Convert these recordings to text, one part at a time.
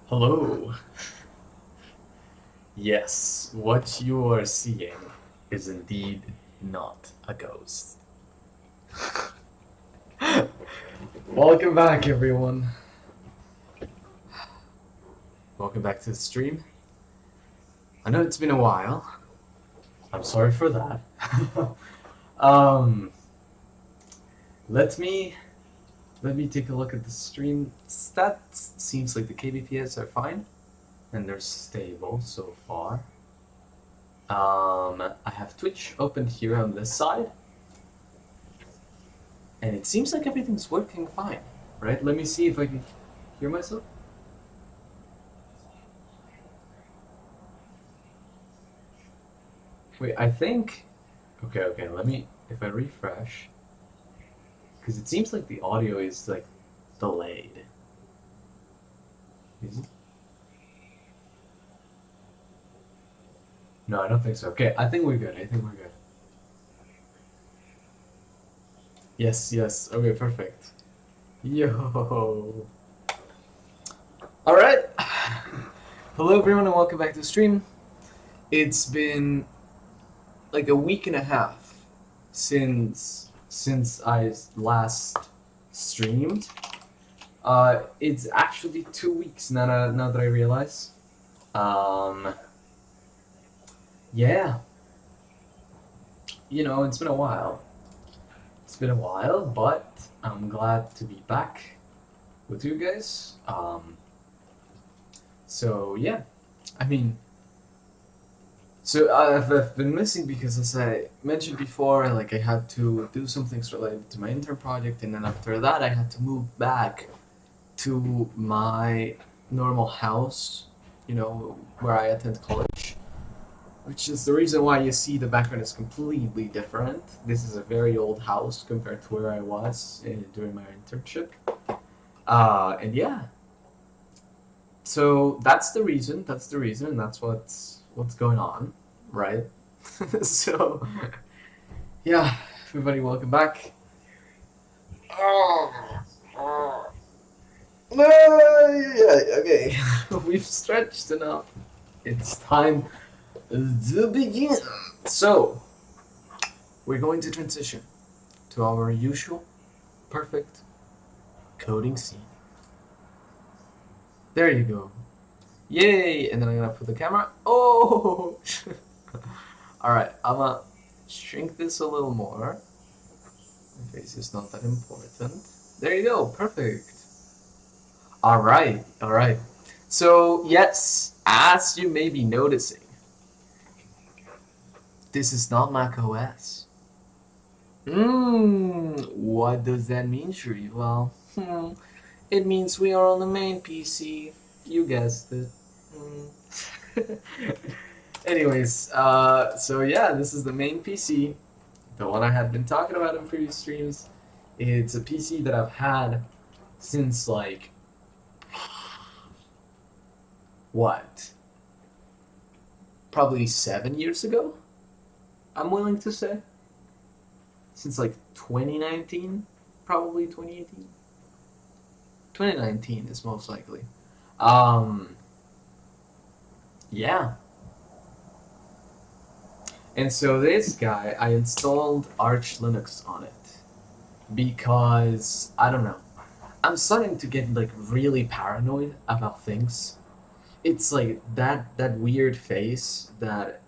Hello. Yes, what you are seeing is indeed not a ghost. Welcome back, everyone. Welcome back to the stream. I know it's been a while. I'm sorry for that. um, let me take a look at the stream stats. Seems like the kbps are fine, and they're stable so far. I have Twitch opened here on this side, and it seems like everything's working fine, right? Let me see if I can hear myself. Wait, I think... Okay, let me... If I refresh... Because it seems like the audio is, like, delayed. Is it? No, I don't think so. Okay, I think we're good. Yes. Okay, perfect. Yo. Alright. Hello, everyone, and welcome back to the stream. It's been like a week and a half since I last streamed. It's actually 2 weeks now that I realize. Yeah. You know, it's been a while. But I'm glad to be back with you guys. So yeah, I mean, so I've been missing because, as I mentioned before, like I had to do some things related to my intern project, and then after that I had to move back to my normal house, you know, where I attend college, which is the reason why you see the background is completely different. This is a very old house compared to where I was during my internship. And yeah, so that's the reason, and that's what's going on, right? So, yeah, everybody, welcome back. Yeah, okay, we've stretched enough. It's time to begin. So, we're going to transition to our usual perfect coding scene. There you go. Yay! And then I'm gonna put the camera. Oh! Alright, I'm gonna shrink this a little more. My face is not that important. There you go, perfect. Alright. So, yes, as you may be noticing, this is not Mac OS. What does that mean, Shri? Well, it means we are on the main PC. You guessed it. Anyways, so yeah, this is the main PC, the one I had been talking about in previous streams. It's a PC that I've had since, like, what? Probably 7 years ago, I'm willing to say. Since, like, 2019, probably 2018. 2019 is most likely. Yeah. And so this guy, I installed Arch Linux on it because, I don't know, I'm starting to get, like, really paranoid about things. It's like that weird phase that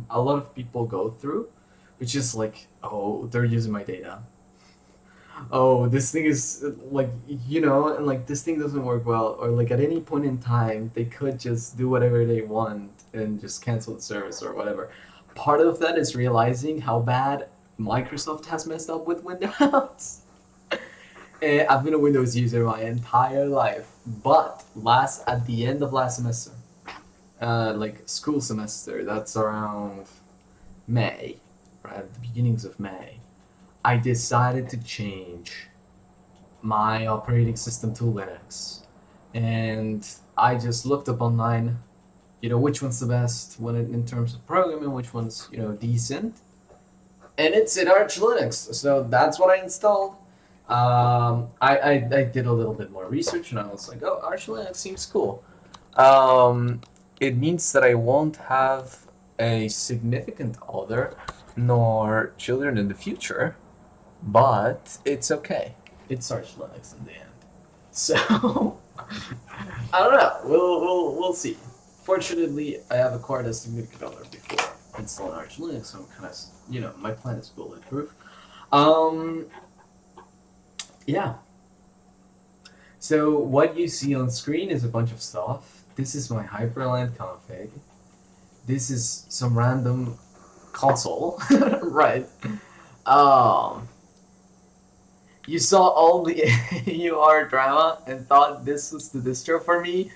a lot of people go through, which is like, oh, they're using my data. Oh, this thing is, like, you know, and like this thing doesn't work well, or like at any point in time they could just do whatever they want and just cancel the service or whatever. Part of that is realizing how bad Microsoft has messed up with Windows. I've been a Windows user my entire life, but at the end of last semester, like school semester, that's around May, right at the beginnings of May, I decided to change my operating system to Linux, and I just looked up online, you know, which one's the best in terms of programming, which one's, you know, decent, and it's in Arch Linux, so that's what I installed. I did a little bit more research, and I was like, oh, Arch Linux seems cool. Um, it means that I won't have a significant other nor children in the future, but it's okay. It's Arch Linux in the end. So I don't know. We'll see. Fortunately, I have acquired a significant other before installing Arch Linux, so I'm kind of my plan is bulletproof. Um, yeah. So what you see on screen is a bunch of stuff. This is my Hyperland config. This is some random console, right? Um, you saw all the AUR drama and thought this was the distro for me.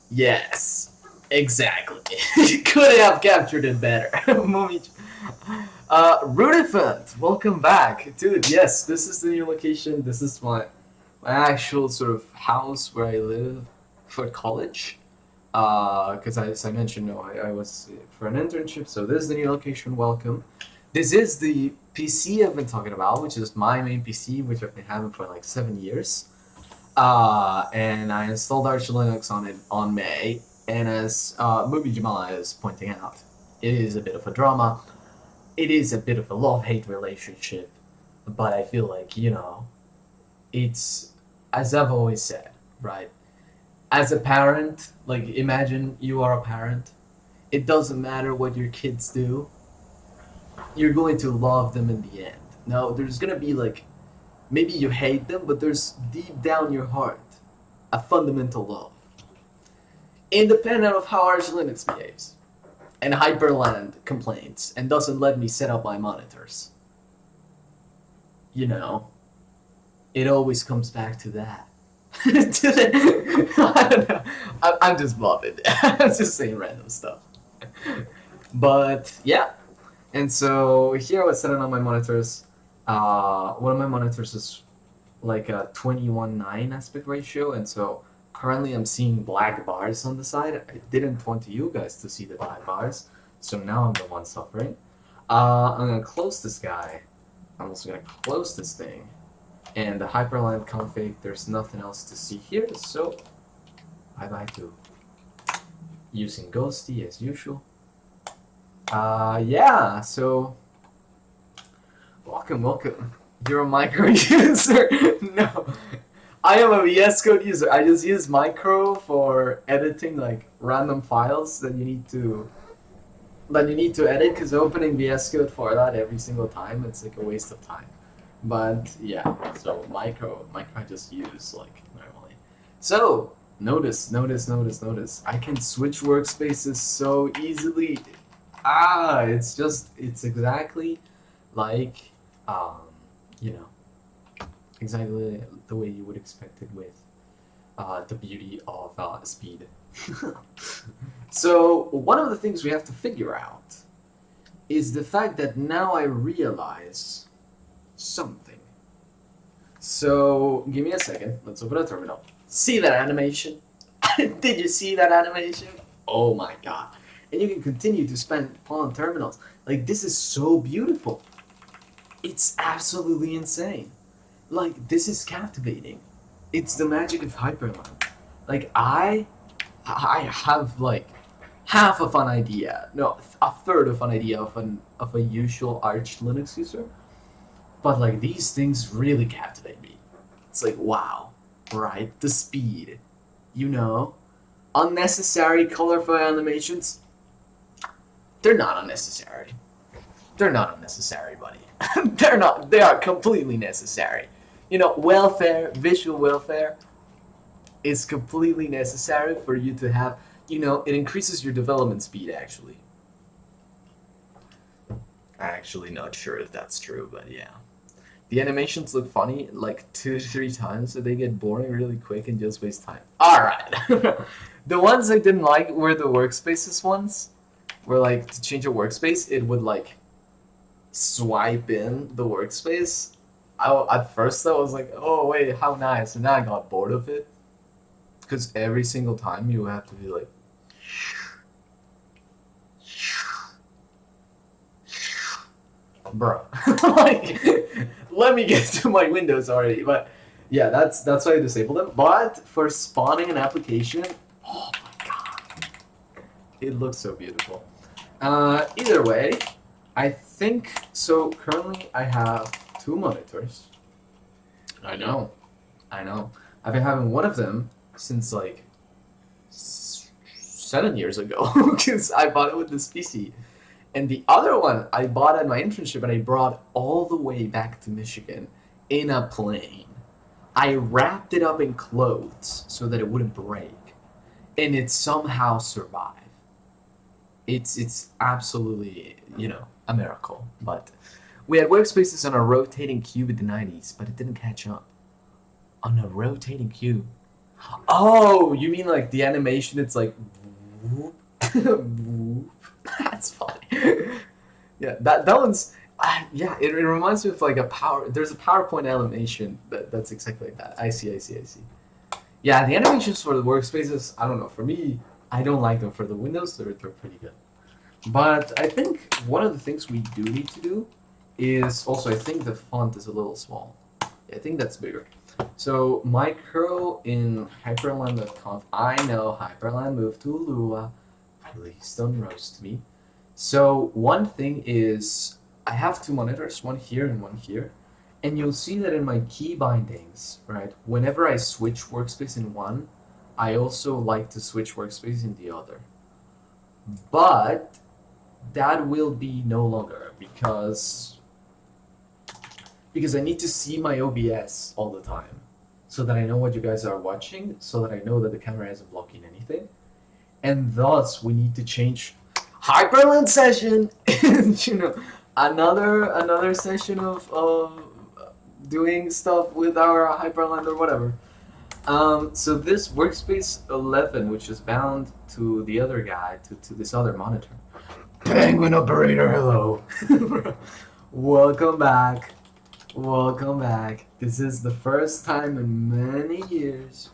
Yes, exactly. You could have captured it better. Rudifant, welcome back, dude. Yes, this is the new location. This is my actual sort of house where I live for college. Because as I mentioned, no, I was for an internship, so this is the new location. Welcome. This is the PC I've been talking about, which is my main PC, which I've been having for like 7 years. And I installed Arch Linux on it on May, and as Movie Jamal is pointing out, it is a bit of a drama. It is a bit of a love-hate relationship, but I feel like, it's, as I've always said, right? As a parent, like imagine you are a parent, it doesn't matter what your kids do, you're going to love them in the end. Now, there's gonna be like, maybe you hate them, but there's deep down your heart a fundamental love. Independent of how Arch Linux behaves, and Hyperland complains and doesn't let me set up my monitors. It always comes back to that. I don't know. I'm just bobbing. I'm just saying random stuff. But yeah, and so here I was setting up my monitors. One of my monitors is like a 21:9 aspect ratio, and so currently I'm seeing black bars on the side. I didn't want you guys to see the black bars, so now I'm the one suffering. I'm gonna close this guy. I'm also gonna close this thing. And the Hyperland config, there's nothing else to see here, so bye-bye to using Ghosty as usual. Yeah, so welcome. You're a micro user. No, I am a VS Code user. I just use micro for editing like random files that you need to edit, because opening VS Code for that every single time, it's like a waste of time. But yeah, so micro I just use like normally. So notice. I can switch workspaces so easily. It's exactly like exactly the way you would expect it with the beauty of speed. So one of the things we have to figure out is the fact that now I realize something. So give me a second. Let's open a terminal. See that animation? Did you see that animation? Oh my god. And you can continue to spend on terminals. Like, this is so beautiful. It's absolutely insane. Like, this is captivating. It's the magic of Hyperland. Like, I have like half of an idea, no, a third of an idea of a usual Arch Linux user. But like, these things really captivate me. It's like, wow, right? The speed, unnecessary colorful animations. They're not unnecessary. They're not unnecessary, buddy. They're not. They are completely necessary. Welfare, visual welfare is completely necessary for you to have, it increases your development speed, actually. Actually not sure if that's true, but yeah. The animations look funny like 2 to 3 times, so they get boring really quick and just waste time. Alright. The ones I didn't like were the workspaces ones. Where like, to change a workspace, it would like swipe in the workspace. At first I was like, oh wait, how nice, and then I got bored of it. Because every single time you have to be like, bro, like, let me get to my windows already. But yeah, that's why I disabled them. But for spawning an application, oh my It looks so beautiful. Either way, I think so. Currently, I have two monitors. I know, I know. I've been having one of them since like 7 years ago because I bought it with this PC. And the other one I bought at my internship and I brought all the way back to Michigan in a plane. I wrapped it up in clothes so that it wouldn't break, and it somehow survived. It's absolutely, a miracle. But we had workspaces on a rotating cube in the 90s, but it didn't catch up. On a rotating cube. Oh, you mean like the animation? It's like, whoop, whoop. That's funny. Yeah, that one's. Yeah, it reminds me of like a power. There's a PowerPoint animation that's exactly like that. I see. Yeah, the animations for the workspaces, I don't know. For me, I don't like them. For the Windows, they're pretty good. But I think one of the things we do need to do is also, I think the font is a little small. Yeah, I think that's bigger. So my curl in Hyperland.conf, I know Hyperland moved to Lua. Please don't roast me. So one thing is, I have two monitors, one here and one here. And you'll see that in my key bindings, right? Whenever I switch workspace in one, I also like to switch workspace in the other. But that will be no longer because I need to see my OBS all the time so that I know what you guys are watching, so that I know that the camera isn't blocking anything. And thus we need to change Hyperland session another session of doing stuff with our Hyperland or whatever. So this workspace 11, which is bound to the other guy, to this other monitor. Penguin operator, hello. Welcome back. Welcome back. This is the first time in many years.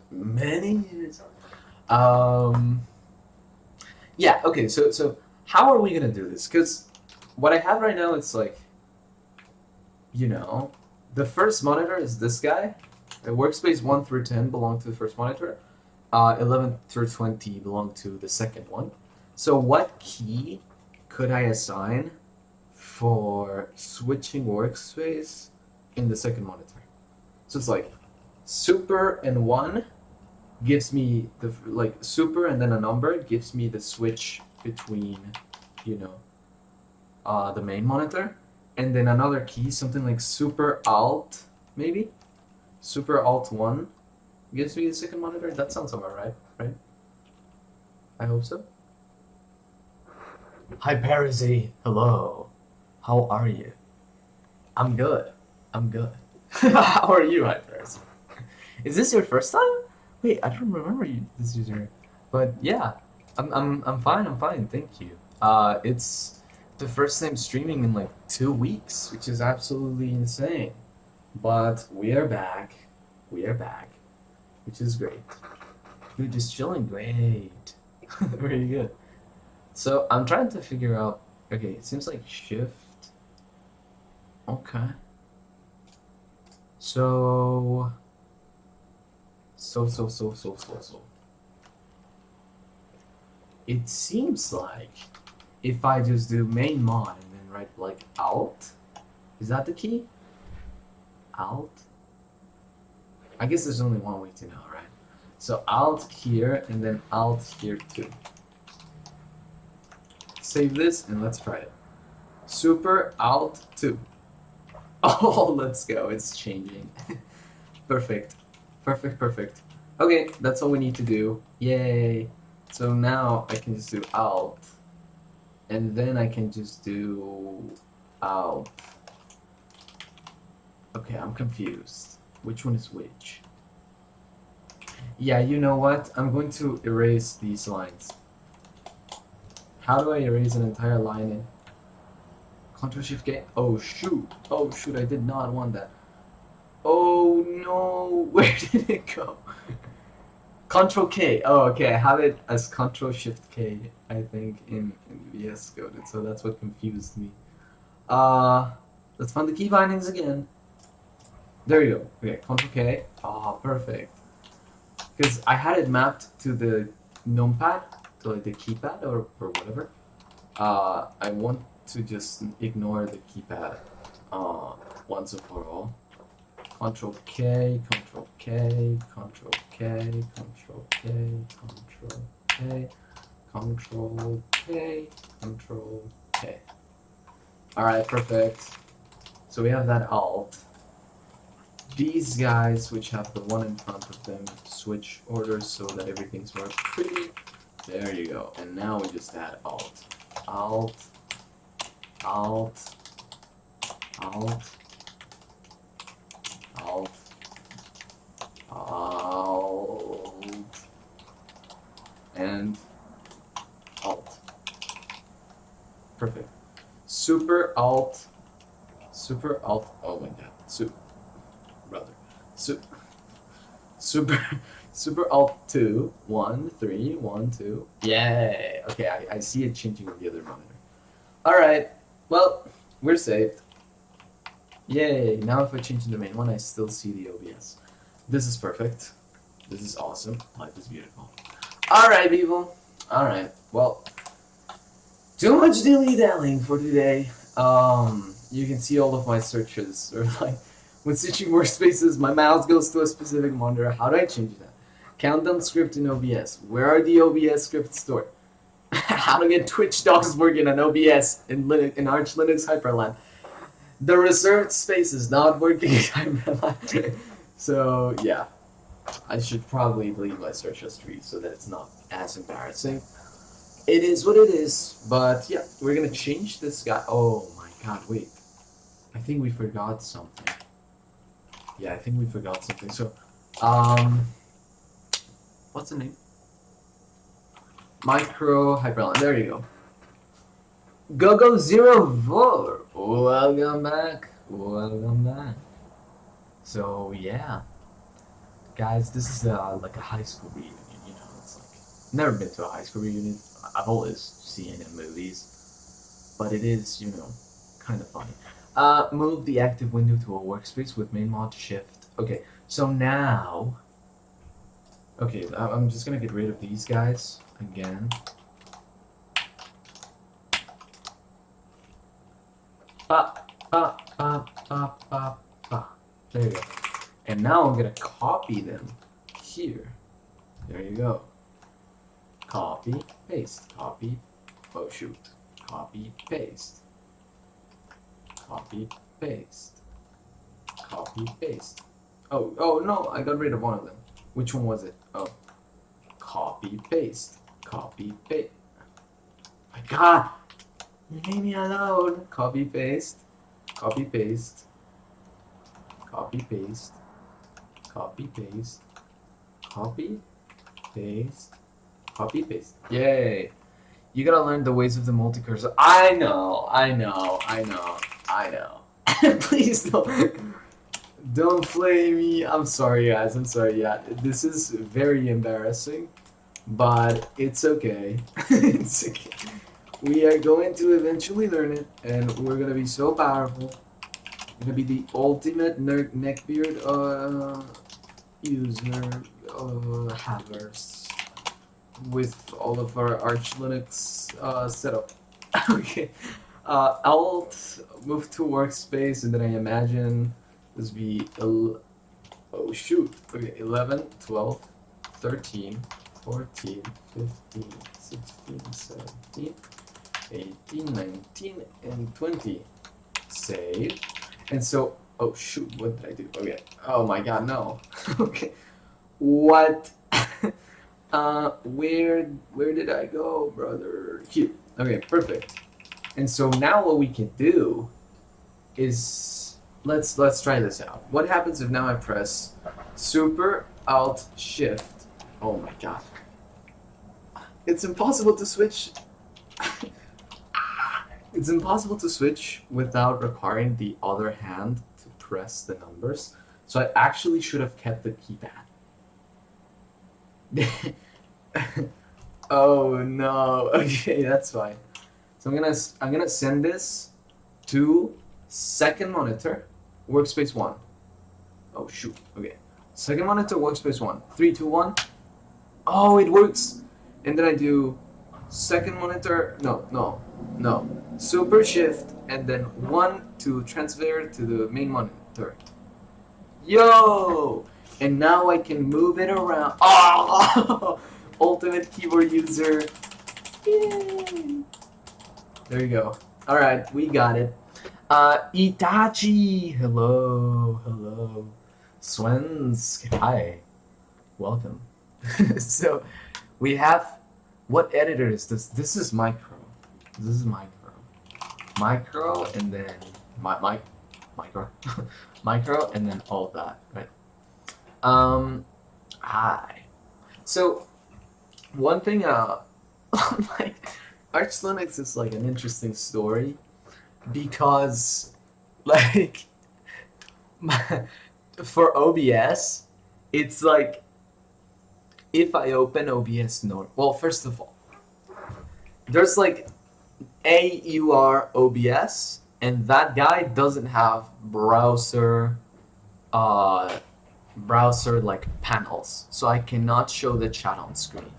Yeah, okay, so how are we gonna do this? Because what I have right now, it's like, the first monitor is this guy. Workspace 1 through 10 belong to the first monitor. 11 through 20 belong to the second one. So what key could I assign for switching workspace in the second monitor? So it's like super and 1 gives me the super and then a number gives me the switch between the main monitor, and then another key, something like super alt, maybe super alt 1 gives me the second monitor. That sounds about right? I hope so. Hi Parisi, hello, how are you? I'm good. How are you, Hi Parisi? Is this your first time? Wait, I don't remember this user, but yeah, I'm fine. Thank you. It's the first time streaming in like 2 weeks, which is absolutely insane. But we are back, which is great. You're just chilling, great, very good. So I'm trying to figure out. Okay, it seems like shift. Okay. So. It seems like if I just do main mod and then write like alt, is that the key? Alt? I guess there's only one way to know, right? So alt here and then alt here too. Save this and let's try it. Super alt 2. Oh, let's go. It's changing. Perfect. Okay, that's all we need to do. Yay. So now I can just do alt. And then I can just do alt. Okay, I'm confused. Which one is which? Yeah, you know what? I'm going to erase these lines. How do I erase an entire line in? Ctrl-Shift-K? Oh shoot, I did not want that. Oh no, where did it go? Control-K, oh okay, I have it as Control-Shift-K, I think, in VS Code, so that's what confused me. Let's find the key bindings again. There you go, okay, Control-K, perfect. Because I had it mapped to the numpad, like the keypad or whatever, I want to just ignore the keypad once and for all. Control K, Control K, Control K, Control K, Control K, Control K, Control K. Alright, perfect. So we have that Alt. These guys, which have the one in front of them, switch orders so that everything's more pretty. There you go. And now we just add Alt. Alt. Alt. Alt. Alt. Alt. And Alt. Perfect. Super Alt. Super Alt. Oh my god. Super Alt 2. 1, 3, 1, 2. Yay! Okay, I see it changing on the other monitor. Alright, well, we're saved. Yay! Now if I change to the main one, I still see the OBS. This is perfect. This is awesome. Life is beautiful. Alright, people. Alright, well, too much dilly-dallying for today. You can see all of my searches, or like, when switching workspaces, my mouse goes to a specific monitor. How do I change that? Countdown script in OBS. Where are the OBS scripts stored? How to get Twitch docs working on OBS in Arch Linux Hyperland. The reserved space is not working in Hyperland. So yeah, I should probably delete my search history so that it's not as embarrassing. It is what it is, but yeah, we're gonna change this guy. Oh my god, wait. I think we forgot something. Yeah, I think we forgot something. So, what's the name? Micro Hyperland. There you go. Go04. Welcome back. Welcome back. So yeah, guys, this is like a high school reunion. You know, it's like never been to a high school reunion. I've always seen it in movies, but it is, you know, kind of funny. Move the active window to a workspace with main mod shift. Okay, so now, okay, I'm just gonna get rid of these guys again. There you go. And now I'm gonna copy them here. There you go. Copy, paste, copy. Oh shoot. Copy, paste. Copy, paste. Copy, paste. Oh no, I got rid of one of them. Which one was it? Oh. Copy, paste. Copy, paste. My god! Leave me alone. Copy, paste. Copy, paste. Copy, paste. Copy, paste. Copy, paste. Copy, paste. Yay! You gotta learn the ways of the multi-cursor. I know. Please don't flame me. I'm sorry, guys. I'm sorry. Yeah, this is very embarrassing, but it's okay. It's okay. We are going to eventually learn it, and we're gonna be so powerful. We're gonna be the ultimate neckbeard user havers with all of our Arch Linux setup. Okay. Alt move to workspace, and then I imagine this be oh shoot. Okay, 11, 12, 13, 14, 15, 16, 17, 18, 19, and 20. Save. And so, oh shoot, what did I do? Okay. Oh my god, no. Okay. What? Where did I go, brother? Here. Okay, perfect. And so now what we can do is let's try this out. What happens if now I press Super Alt Shift? Oh my god. It's impossible to switch. It's impossible to switch without requiring the other hand to press the numbers. So I actually should have kept the keypad. Oh no. Okay, that's fine. So I'm gonna send this to second monitor, workspace 1. Oh shoot. Okay. Second monitor, workspace 1. 3, 2, 1. Oh, it works. And then I do Second monitor, no. Super shift and then 1 to transfer to the main monitor. Yo! And now I can move it around. Oh! Ultimate keyboard user. Yay! There you go. Alright, we got it. Itachi! Hello. Swensk, hi. Welcome. So, we have... What editor is this? This is Micro. Micro, and then... Micro. Micro, and then all of that, right? Hi. So, one thing, like, Arch Linux is like an interesting story because, like, for OBS, it's like if I open OBS well, first of all, there's like AUR OBS, and that guy doesn't have browser like panels, so I cannot show the chat on screen.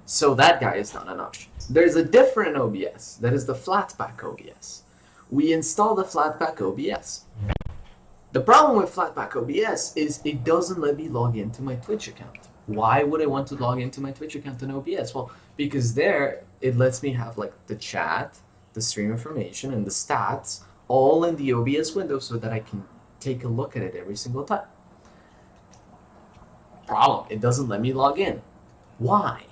So that guy is not an option. There's a different OBS, that is the Flatpak OBS. We install the Flatpak OBS. The problem with Flatpak OBS is it doesn't let me log into my Twitch account. Why would I want to log into my Twitch account in OBS? Well, because there it lets me have like the chat, the stream information, and the stats all in the OBS window so that I can take a look at it every single time. Problem, it doesn't let me log in. Why?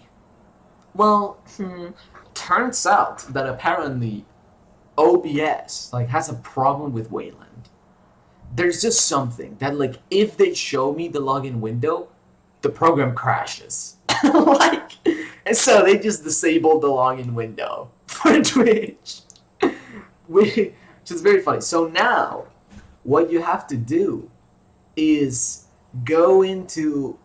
Well, turns out that apparently OBS like has a problem with Wayland. There's just something that like if they show me the login window, the program crashes. Like, and so they just disabled the login window for Twitch, which is very funny. So now, what you have to do is go into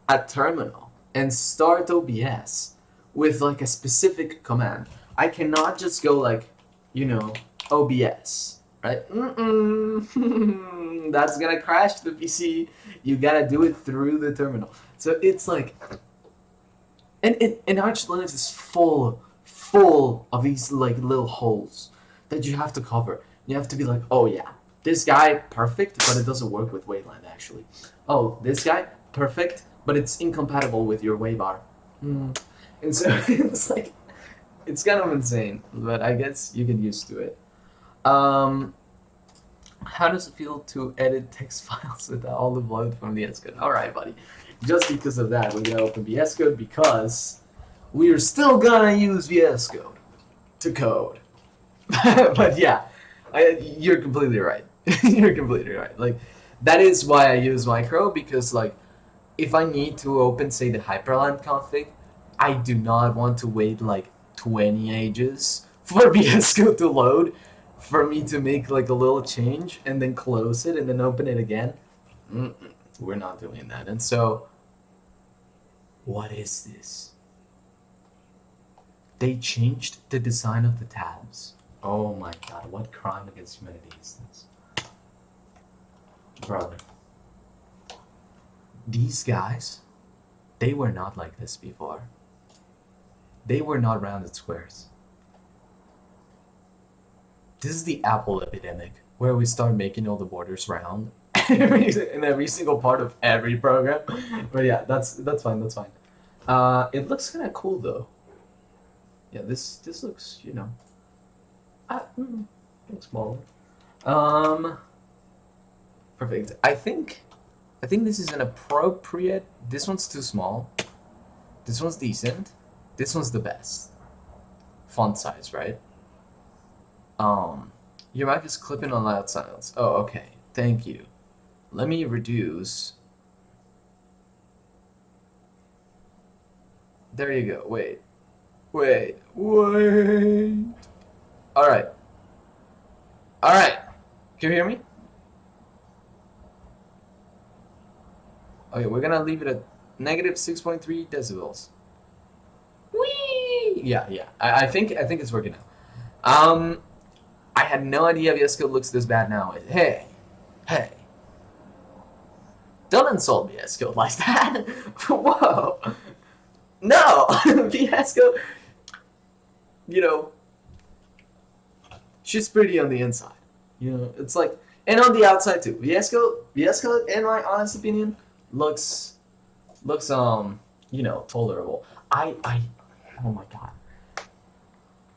a terminal and start OBS with like a specific command. I cannot just go like, OBS, right? That's gonna crash the PC. You gotta do it through the terminal. So it's like, and Arch Linux is full of these like little holes that you have to cover. You have to be like, oh yeah, this guy perfect, but it doesn't work with Wayland actually. Oh, this guy perfect, but it's incompatible with your Waybar. And so it's like, it's kind of insane, but I guess you get used to it. How does it feel to edit text files without all the blood from the VS Code? Alright, buddy. Just because of that, we're going to open VS Code because we are still going to use VS Code to code. But yeah, you're completely right. You're completely right. Like, that is why I use Micro, because like, if I need to open, say, the Hyperland config, I do not want to wait like 20 ages for VS Code to load for me to make like a little change and then close it and then open it again. We're not doing that. And so, what is this? They changed the design of the tabs. Oh my god, what crime against humanity is this? Brother. These guys, they were not like this before. They were not rounded squares. This is the Apple epidemic, where we start making all the borders round in every single part of every program. But yeah, that's fine. It looks kind of cool though. Yeah, this looks, looks smaller. Perfect. I think this is an appropriate. This one's too small. This one's decent. This one's the best. Font size, right? Your mic is clipping on loud silence. Oh, okay. Thank you. Let me reduce. There you go. Wait. Alright. Can you hear me? Okay, we're gonna leave it at negative 6.3 decibels. Whee! Yeah. I think it's working now. I had no idea VS Code looks this bad now. Hey. Don't insult VS Code like that. Whoa. No, VS Code. You know, she's pretty on the inside. You know, it's like, and on the outside too. VS Code, in my honest opinion, looks you know, tolerable. I oh my god.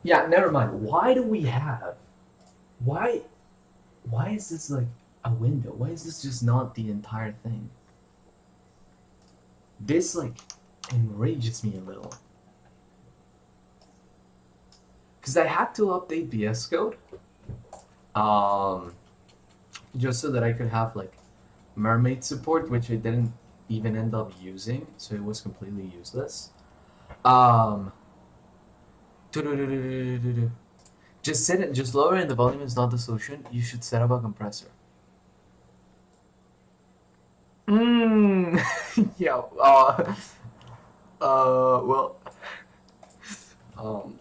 Yeah, never mind. Why do we have why why is this like a window? Why is this just not the entire thing? This like enrages me a little. Cause I had to update VS Code, um, just so that I could have like mermaid support, which I didn't even end up using, so it was completely useless. Um, just set it. Just lowering the volume is not the solution. You should set up a compressor. Mmm. Yeah. Well. Um.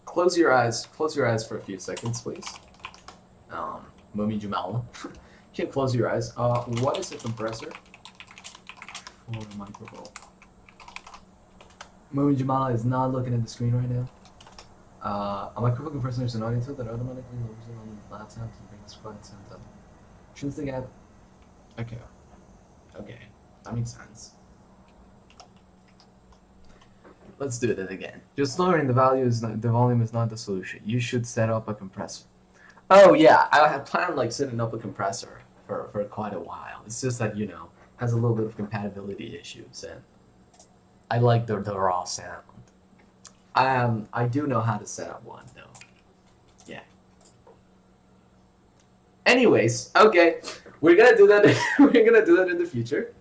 Close your eyes. Close your eyes for a few seconds, please. Mummy Jamal. You can't close your eyes. What is a compressor? For a microphone. Mummy Jamal is not looking at the screen right now. A microphone compressor is an audio tool that automatically lowers it on the loud sound to bring the quiet sound up. Choose the gap. Okay. Okay. That makes sense. Let's do that again. Just lowering the volume is not the solution. You should set up a compressor. Oh yeah, I have planned like setting up a compressor for quite a while. It's just that, you know, has a little bit of compatibility issues, and I like the raw sound. I do know how to set up one though. Yeah. Anyways, okay, we're gonna do that. We're gonna do that in the future.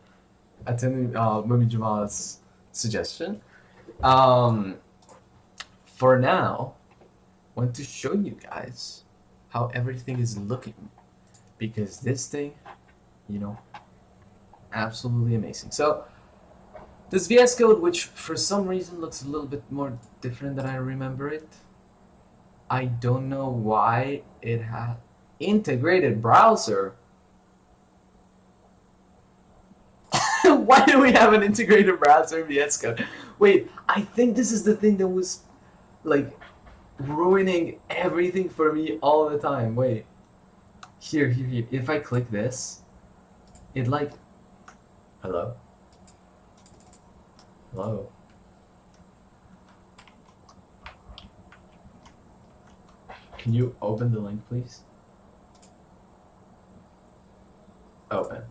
Attending Mummy Jamal's suggestion. Um, for now, I want to show you guys how everything is looking, because this thing, you know, absolutely amazing. So this VS Code, which for some reason looks a little bit more different than I remember it. I don't know why it had integrated browser. Why do we have an integrated browser in VS Code? Wait, I think this is the thing that was like ruining everything for me all the time. Wait. Here. If I click this, it like. Hello? Hello? Can you open the link, please? Open.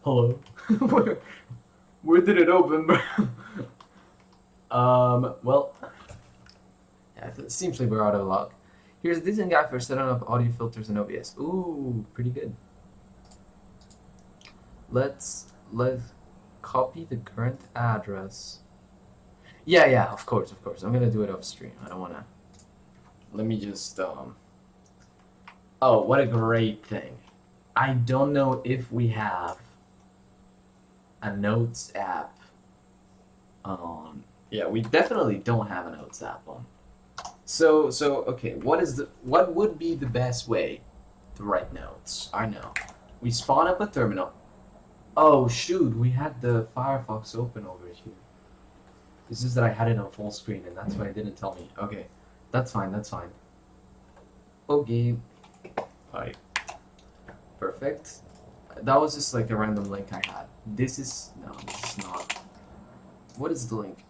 Hello? Where did it open, bro? Well, yeah, it seems like we're out of luck. Here's a decent guide for setting up audio filters in OBS. Ooh, pretty good. Let's copy the current address. Yeah, of course. I'm gonna do it off stream. I don't wanna. Let me just Oh, what a great thing! I don't know if we have a notes app on. Yeah, we definitely don't have a notes app on. So okay, what would be the best way to write notes? I know. We spawn up a terminal. Oh shoot, we had the Firefox open over here. It's just that I had it on full screen, and that's why it didn't tell me. Okay, that's fine. Okay. Alright. Perfect. That was just like a random link I had. This is not. What is the link?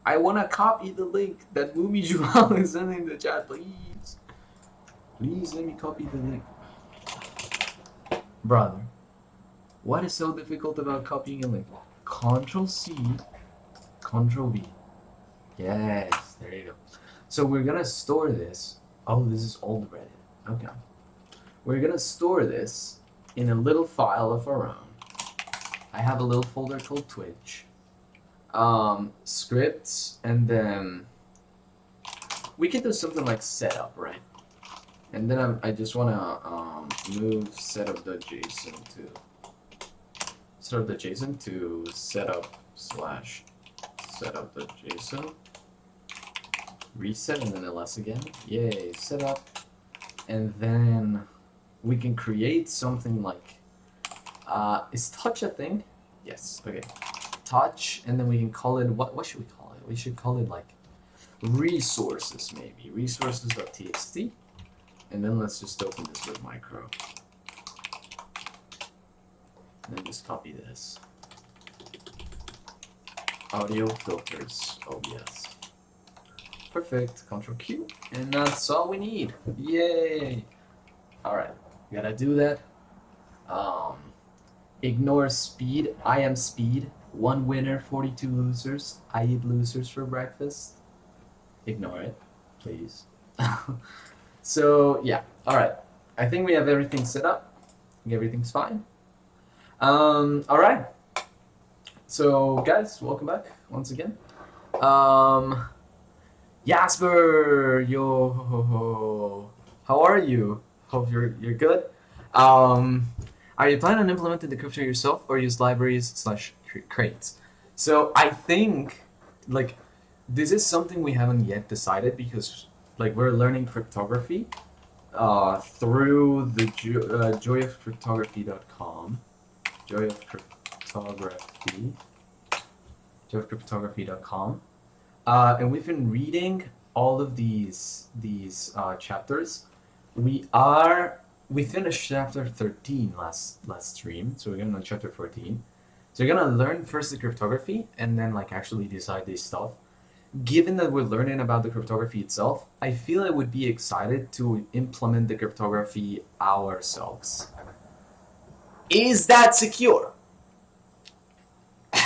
I wanna copy the link that Mumi Jumal is sending in the chat, please. Please let me copy the link. Brother, what is so difficult about copying a link? Control C, Control V. Yes, there you go. So we're gonna store this. Oh, this is old Reddit. Okay. We're gonna store this in a little file of our own. I have a little folder called Twitch. Scripts, and then we can do something like setup, right? And then I just wanna move setup.json to setup/setup.json. Reset and then ls again. Yay, setup. And then we can create something like, is touch a thing? Yes, okay. Touch, and then we can call it, what should we call it? We should call it like resources, maybe. Resources.txt. And then let's just open this with micro. And then just copy this. Audio filters, OBS. Perfect, Control Q. And that's all we need. Yay! Alright, gotta do that. Ignore speed. I am speed. 1 winner, 42 losers. I eat losers for breakfast. Ignore it, please. So, yeah, alright. I think we have everything set up. I think everything's fine. Alright. So, guys, welcome back once again. Jasper, yo, how are you? Hope you're good. Are you planning on implementing the crypto yourself or use libraries / crates? So I think like this is something we haven't yet decided because like we're learning cryptography through the joyofcryptography.com, joyofcryptography.com. And we've been reading all of these chapters. We finished chapter 13 last stream, so we're going on chapter 14. So we're gonna learn first the cryptography and then like actually decide this stuff. Given that we're learning about the cryptography itself, I feel I would be excited to implement the cryptography ourselves. Is that secure?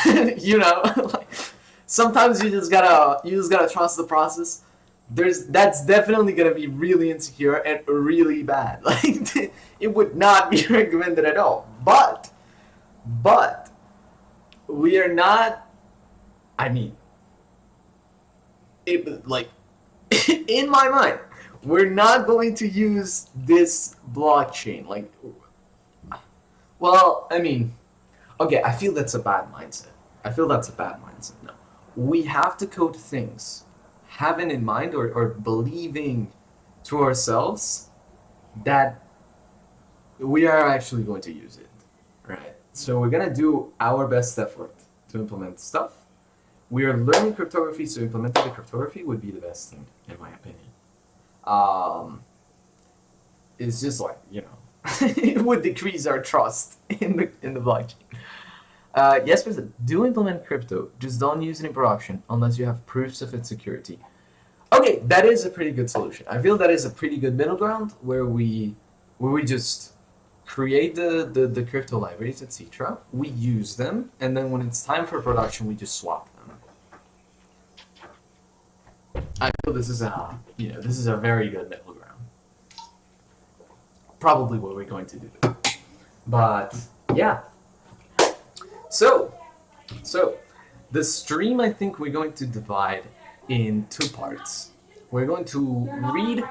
You know, like, sometimes you just gotta trust the process. That's definitely gonna be really insecure and really bad. Like it would not be recommended at all. But we are not. I mean, like in my mind, we're not going to use this blockchain. Like, well, I mean, okay, I feel that's a bad mindset. No, we have to code things having in mind or believing to ourselves that we are actually going to use it, right? So we're gonna do our best effort to implement stuff. We are learning cryptography, so implementing the cryptography would be the best thing, in my opinion. It's just like, you know, it would decrease our trust in the blockchain. Yes, do implement crypto, just don't use it in production unless you have proofs of its security. Okay, that is a pretty good solution. I feel that is a pretty good middle ground where we just create the crypto libraries, etc. We use them, and then when it's time for production, we just swap them. I feel this is a very good middle ground. Probably what we're going to do. But yeah. So the stream, I think we're going to divide in 2 parts. We're going to read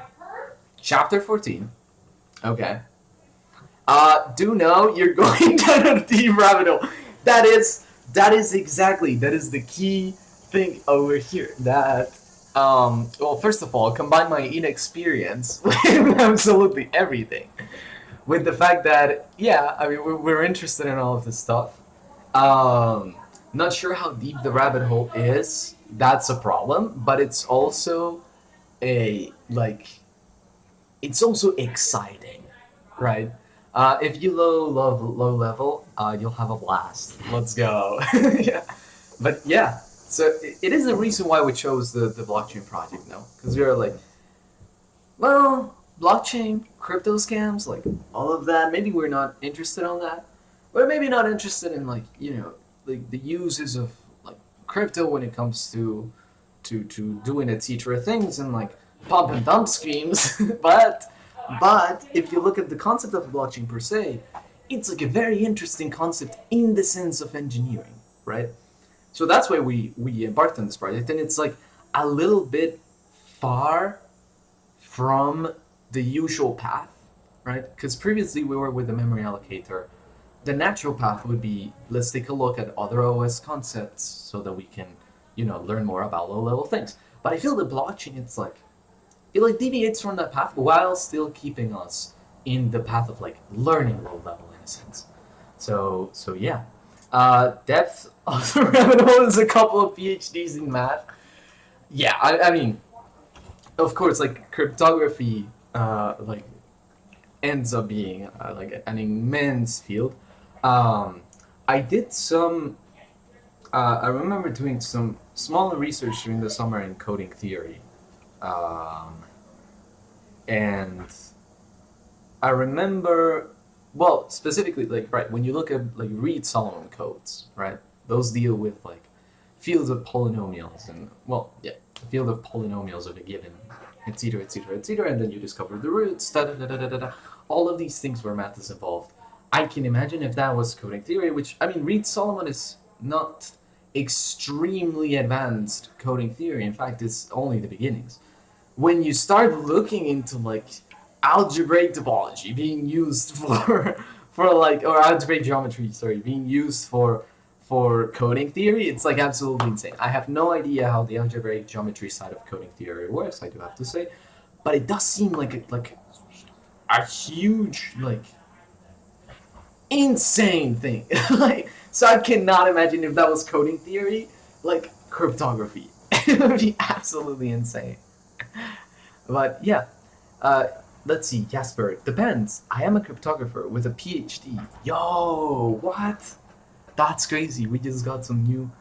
chapter 14. Okay. Do know you're going down a deep rabbit hole. That is the key thing over here. That well, first of all, combine my inexperience with absolutely everything, with the fact that I mean we're interested in all of this stuff. Not sure how deep the rabbit hole is. That's a problem, but it's also it's also exciting, right? If you low level, you'll have a blast. Let's go. Yeah, but yeah. So it is the reason why we chose the blockchain project now, because we are like, well, blockchain, crypto scams, like all of that. Maybe we're not interested on that. We're maybe not interested in like the uses of like crypto when it comes to doing etc. things and like pump and dump schemes. but if you look at the concept of blockchain per se, it's like a very interesting concept in the sense of engineering, right? So that's why we embarked on this project, and it's like a little bit far from the usual path, right? Because previously we were with the memory allocator. The natural path would be, let's take a look at other OS concepts so that we can, learn more about low-level things. But I feel the blockchain, it deviates from that path while still keeping us in the path of like learning low level in a sense. So yeah. Depth of the rabbit hole is a couple of PhDs in math. Yeah, I mean, of course, like cryptography, like ends up being like an immense field. Um, I did some. I remember doing some small research during the summer in coding theory, um, and I remember, well, specifically, like, right, when you look at, like, Reed Solomon codes, right, those deal with, like, fields of polynomials and, well, yeah, a field of polynomials of a given, etc., etc., etc., and then you discover the roots, da da da da da da da. All of these things where math is involved. I can imagine if that was coding theory, which, I mean, Reed Solomon is not extremely advanced coding theory. In fact, it's only the beginnings. When you start looking into like algebraic topology being used for like, or algebraic geometry, sorry, being used for coding theory, it's like absolutely insane. I have no idea how the algebraic geometry side of coding theory works, I do have to say, but it does seem like a huge, like, insane thing. Like, so I cannot imagine if that was coding theory, like cryptography. It would be absolutely insane. But yeah, uh, let's see, Jasper. Depends. I am a cryptographer with a PhD. Yo, what? That's crazy. We just got some new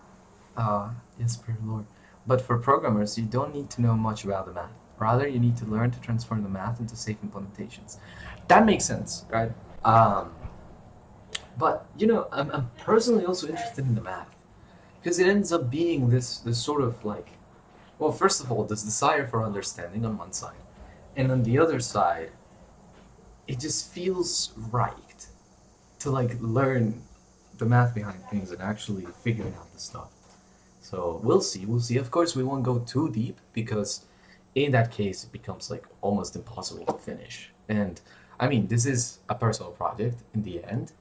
Jasper lore. But for programmers, you don't need to know much about the math. Rather, you need to learn to transform the math into safe implementations. That makes sense, right? Um, but you know, I'm personally also interested in the math because it ends up being this sort of like, well, first of all, this desire for understanding on one side, and on the other side, it just feels right to like learn the math behind things and actually figuring out the stuff. So we'll see, we'll see. Of course, we won't go too deep because in that case, it becomes like almost impossible to finish. And I mean, this is a personal project in the end,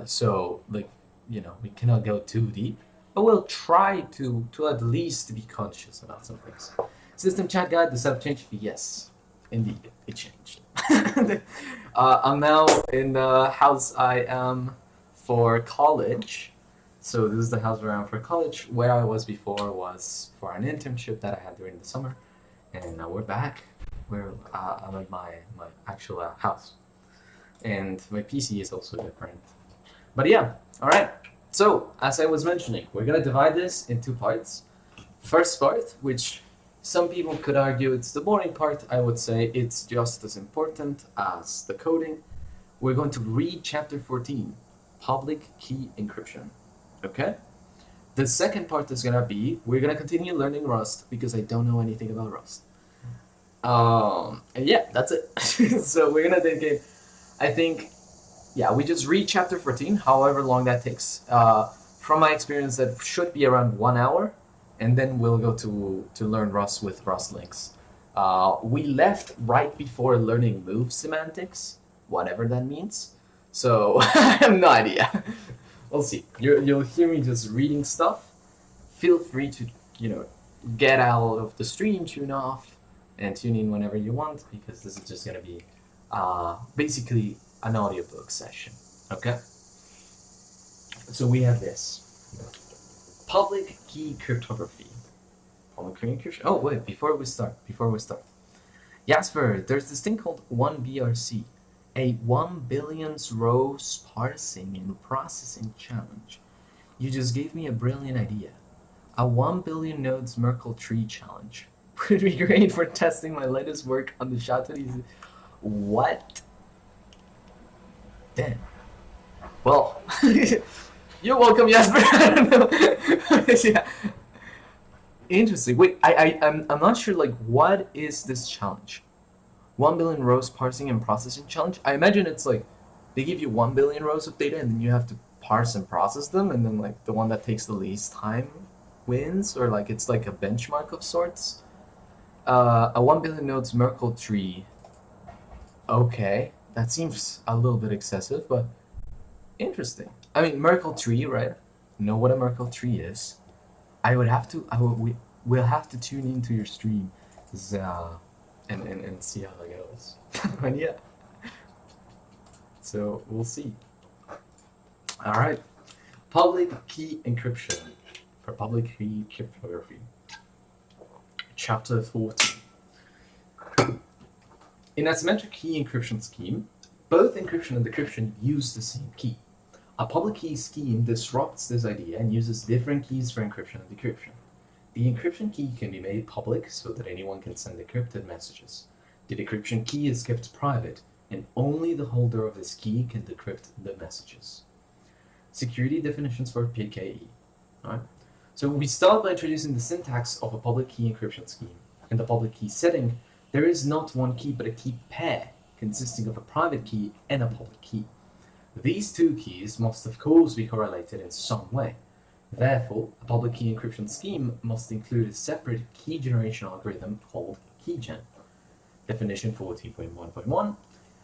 so like, you know, we cannot go too deep, but we'll try to at least be conscious about some things. System chat guide, the setup changed? Yes, indeed, it changed. I'm now in the house I am for college. So this is the house where I am for college. Where I was before was for an internship that I had during the summer, and now we're back. I'm at my actual house, and my PC is also different. But yeah, all right. So as I was mentioning, we're gonna divide this in two parts. First part, which some people could argue it's the boring part, I would say it's just as important as the coding. We're going to read chapter 14, public key encryption. Okay? The second part is gonna be we're gonna continue learning Rust because I don't know anything about Rust. And yeah, that's it. So we're gonna take it. I think, yeah, we just read chapter 14, however long that takes. From my experience, that should be around 1 hour, and then we'll go to learn Rust with Rust links. We left right before learning move semantics, whatever that means. So I have no idea. We'll see. You'll hear me just reading stuff. Feel free to, you know, get out of the stream, tune off, and tune in whenever you want because this is just gonna be basically an audiobook session. Okay. So we have this public key cryptography. Public key encryption. Oh wait, before we start, Jasper, there's this thing called 1BRC, a 1 billion rows parsing and processing challenge. You just gave me a brilliant idea. A 1 billion nodes Merkle tree challenge would be great for testing my latest work on the SHA-256. What? Damn. Well, you're welcome, Jasper. I don't know. Yeah. Interesting. Wait, I'm not sure. Like, what is this challenge? 1 billion rows parsing and processing challenge. I imagine it's like they give you 1 billion rows of data and then you have to parse and process them, and then like the one that takes the least time wins, or like it's like a benchmark of sorts. A 1 billion nodes Merkle tree. Okay, that seems a little bit excessive, but interesting. I mean, Merkle tree, right? Know what a Merkle tree is. I would have to. We'll have to tune into your stream, and see how that goes. But yeah. So we'll see. All right. Public key encryption for public key cryptography. Chapter 14. In a symmetric key encryption scheme, both encryption and decryption use the same key. A public key scheme disrupts this idea and uses different keys for encryption and decryption. The encryption key can be made public so that anyone can send encrypted messages. The decryption key is kept private, and only the holder of this key can decrypt the messages. Security definitions for PKE. Right? So we start by introducing the syntax of a public key encryption scheme. In the public key setting, there is not one key but a key pair consisting of a private key and a public key. These two keys must of course be correlated in some way. Therefore, a public key encryption scheme must include a separate key generation algorithm called keygen. Definition 14.1.1.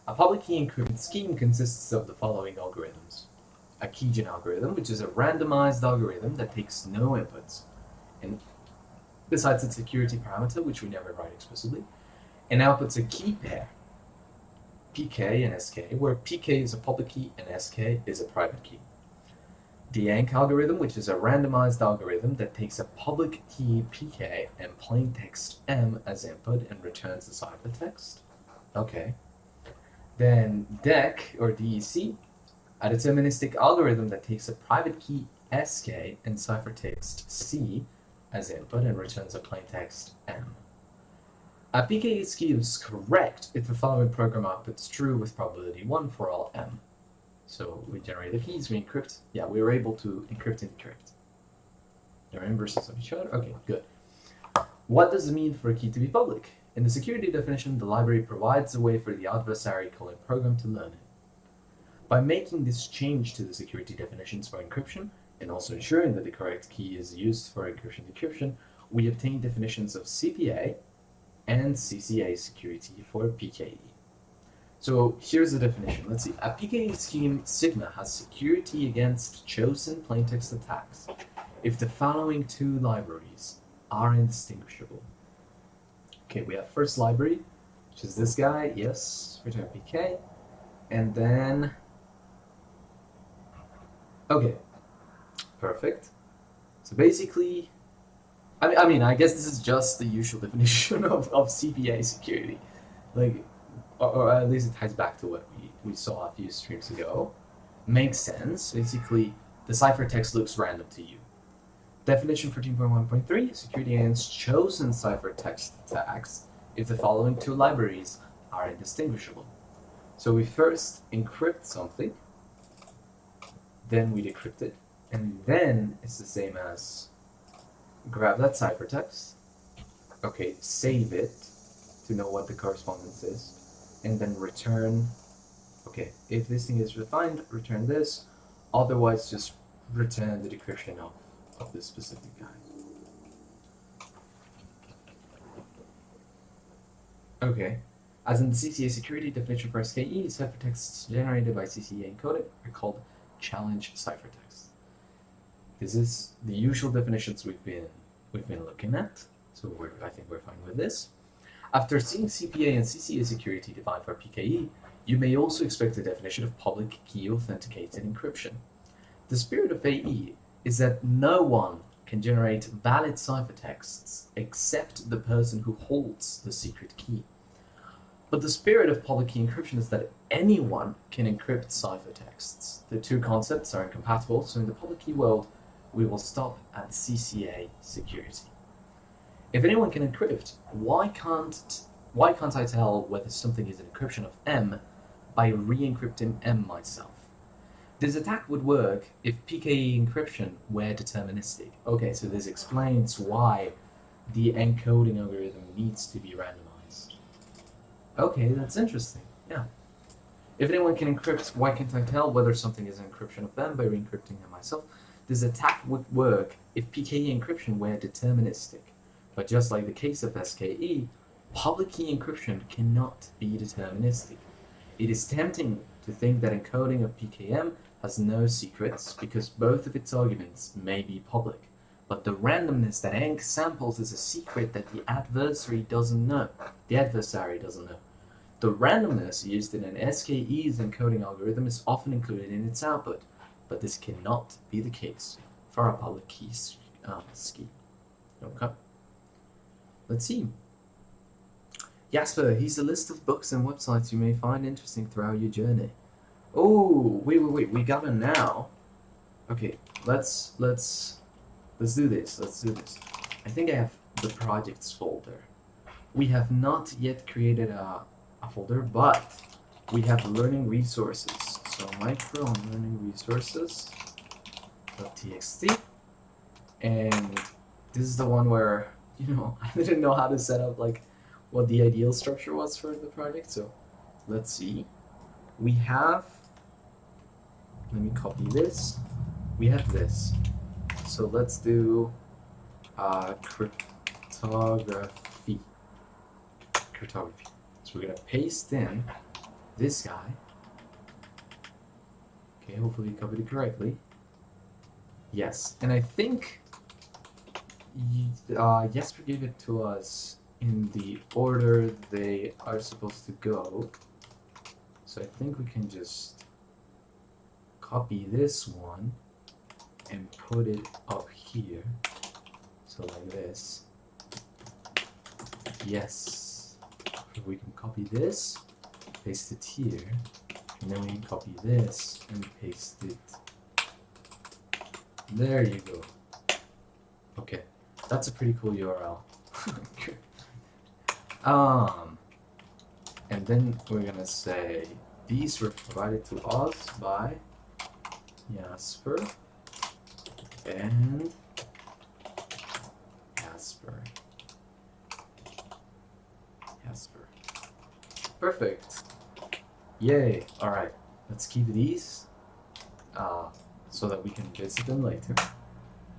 A public key encryption scheme consists of the following algorithms. A keygen algorithm, which is a randomized algorithm that takes no inputs, and besides its security parameter, which we never write explicitly, and outputs a key pair, PK and SK, where PK is a public key and SK is a private key. The ANK algorithm, which is a randomized algorithm that takes a public key PK and plain text M as input and returns the ciphertext. Okay. Then DEC, or DEC, a deterministic algorithm that takes a private key SK and ciphertext C as input and returns a plain text M. A PKE scheme is correct if the following program outputs true with probability 1 for all M. So we generate the keys, we encrypt. Yeah, we were able to encrypt and decrypt. They're inverses of each other? Okay, good. What does it mean for a key to be public? In the security definition, the library provides a way for the adversary calling program to learn it. By making this change to the security definitions for encryption, and also ensuring that the correct key is used for encryption and decryption, we obtain definitions of CPA and CCA security for PKE. So here's the definition. Let's see. A PKE scheme sigma has security against chosen plaintext attacks if the following two libraries are indistinguishable. Okay, we have first library, which is this guy, yes, return PK, and then, okay, perfect. So basically, I mean, I guess this is just the usual definition of CPA security, like, or at least it ties back to what we saw a few streams ago. Makes sense. Basically, the ciphertext looks random to you. Definition 14.1.3, security against chosen ciphertext attacks if the following two libraries are indistinguishable. So we first encrypt something, then we decrypt it, and then it's the same as grab that ciphertext, okay, save it to know what the correspondence is, and then return, okay, if this thing is defined, return this, otherwise just return the decryption of this specific guy. Okay, as in the CCA security definition for SKE, ciphertexts generated by CCA encoded are called challenge ciphertexts. This is the usual definitions we've been looking at, so I think we're fine with this. After seeing CPA and CCA security defined for PKE, you may also expect a definition of public key authenticated encryption. The spirit of AE is that no one can generate valid ciphertexts except the person who holds the secret key. But the spirit of public key encryption is that anyone can encrypt ciphertexts. The two concepts are incompatible, so in the public key world, we will stop at CCA security. If anyone can encrypt, why can't I tell whether something is an encryption of M by re-encrypting M myself? This attack would work if PKE encryption were deterministic. Okay, so this explains why the encoding algorithm needs to be randomized. Okay, that's interesting, yeah. If anyone can encrypt, why can't I tell whether something is an encryption of them by re-encrypting them myself? This attack would work if PKE encryption were deterministic. But just like the case of SKE, public key encryption cannot be deterministic. It is tempting to think that encoding of PKM has no secrets because both of its arguments may be public, but the randomness that ENC samples is a secret that the adversary doesn't know. The randomness used in an SKE's encoding algorithm is often included in its output, but this cannot be the case for a public key scheme. Okay. Let's see. Jasper, here's a list of books and websites you may find interesting throughout your journey. Oh, wait, we got it now. Okay, let's do this. Let's do this. I think I have the projects folder. We have not yet created a folder, but we have learning resources. So micro on learning resources .txt, and this is the one where I didn't know how to set up like what the ideal structure was for the project. So let's see. We have. Let me copy this. We have this. So let's do cryptography. So we're gonna paste in this guy. Okay, hopefully you copied it correctly. Yes, and I think Jesper gave it to us in the order they are supposed to go. So I think we can just copy this one and put it up here. So like this. Yes. We can copy this, paste it here, and then we can copy this and paste it. There you go. Okay, that's a pretty cool URL. And then we're gonna say these were provided to us by Jasper and Jasper. Perfect. Yay. Alright, let's keep these so that we can visit them later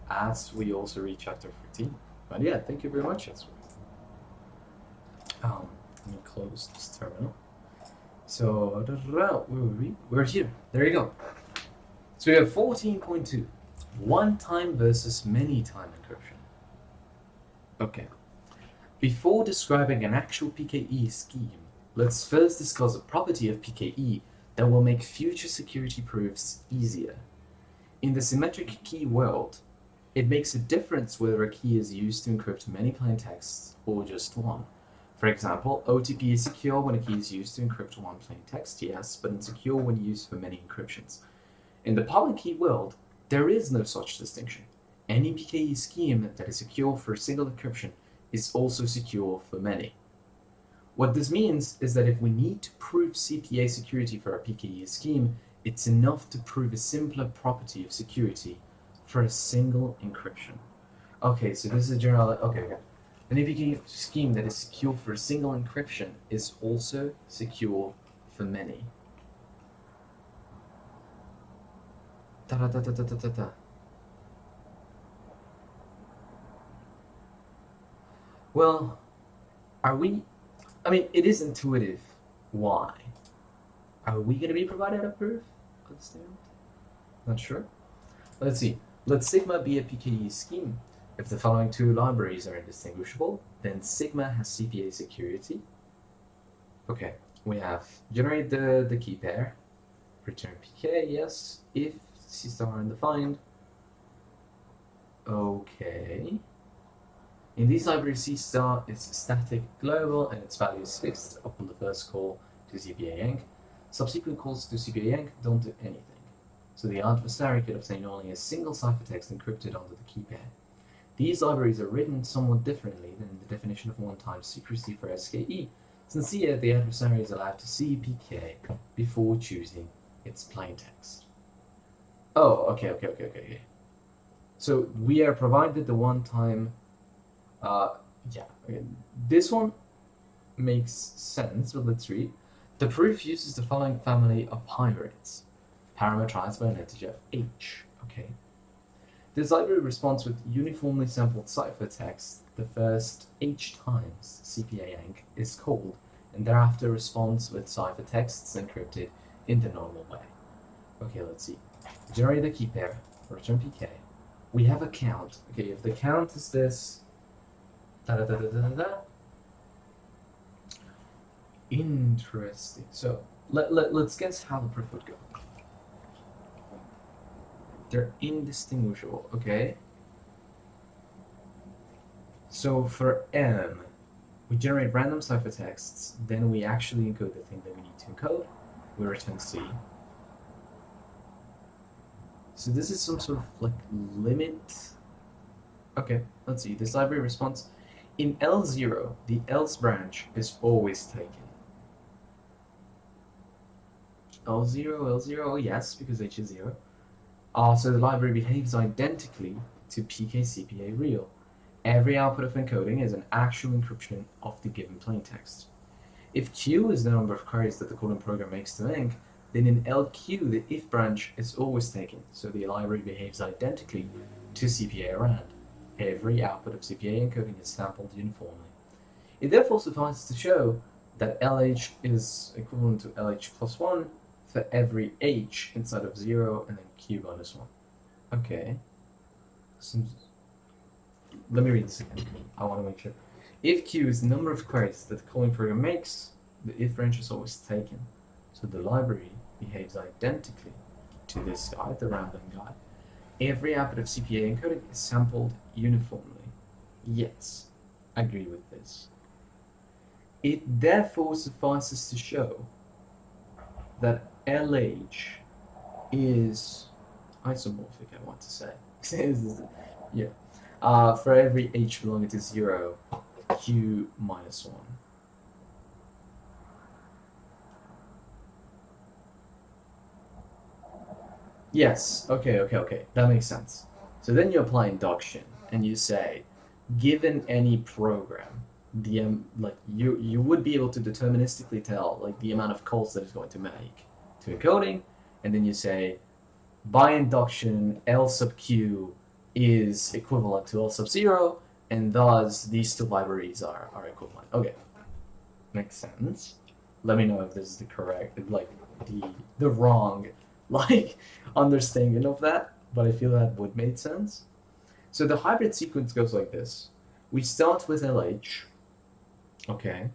as we also reach chapter 14. But yeah, thank you very much, Jasper. Let me close this terminal. So, where were we? We're here. There you go. So we have 14.2. One-time versus many-time encryption. Okay. Before describing an actual PKE scheme, let's first discuss a property of PKE that will make future security proofs easier. In the symmetric key world, it makes a difference whether a key is used to encrypt many plaintexts or just one. For example, OTP is secure when a key is used to encrypt one plaintext, yes, but insecure when used for many encryptions. In the public key world, there is no such distinction. Any PKE scheme that is secure for a single encryption is also secure for many. What this means is that if we need to prove CPA security for a PKE scheme, it's enough to prove a simpler property of security for a single encryption. Okay, so this is a general. Okay. Any PKE scheme that is secure for a single encryption is also secure for many. Well, it is intuitive. Why? Are we going to be provided a proof of the statement? Not sure. Let's see. Let sigma be a PKE scheme. If the following two libraries are indistinguishable, then sigma has CPA security. Okay, we have generate the key pair, return PK, yes, if C star undefined. Okay. In these libraries, C star is static global and its value is fixed upon the first call to CPA yank. Subsequent calls to CPA yank don't do anything. So the adversary could obtain only a single ciphertext encrypted under the key pair. These libraries are written somewhat differently than the definition of one-time secrecy for SKE, since here the adversary is allowed to see PK before choosing its plaintext. Oh, okay. So we are provided the one-time. This one makes sense, but let's read. The proof uses the following family of hybrids, parameterized by an integer h. Okay. This library responds with uniformly sampled ciphertext the first h times CPA yank is called, and thereafter responds with ciphertexts encrypted in the normal way. Okay, let's see. Generate the key pair, return PK. We have a count. Okay, if the count is this, Interesting. So let's guess how the proof would go. They're indistinguishable, okay? So for M, we generate random ciphertexts, then we actually encode the thing that we need to encode. We return C. So this is some sort of like limit. Okay, let's see. This library response. In L0, the else branch is always taken. L0, yes, because H is 0. So the library behaves identically to PKCPA real. Every output of encoding is an actual encryption of the given plaintext. If Q is the number of queries that the calling program makes to ink, then in LQ the if branch is always taken, so the library behaves identically to CPA rand. Every output of CPA encoding is sampled uniformly. It therefore suffices to show that LH is equivalent to LH plus 1 for every H inside of 0 and then Q minus 1. Okay. Let me read this again. I want to make sure. If Q is the number of queries that the calling program makes, the if branch is always taken. So the library behaves identically to this guy, the random guy. Every output of CPA encoding is sampled uniformly. Yes, I agree with this. It therefore suffices to show that LH is isomorphic, I want to say. Yeah. For every H belonging to 0, Q minus 1. Yes, okay. That makes sense. So then you apply induction, and you say, given any program, you would be able to deterministically tell like the amount of calls that it's going to make to encoding, and then you say, by induction, L sub Q is equivalent to L sub 0, and thus these two libraries are equivalent. Okay, makes sense. Let me know if this is the correct, like the wrong, like understanding of that, but I feel that would make sense. So the hybrid sequence goes like this. We start with LH, okay.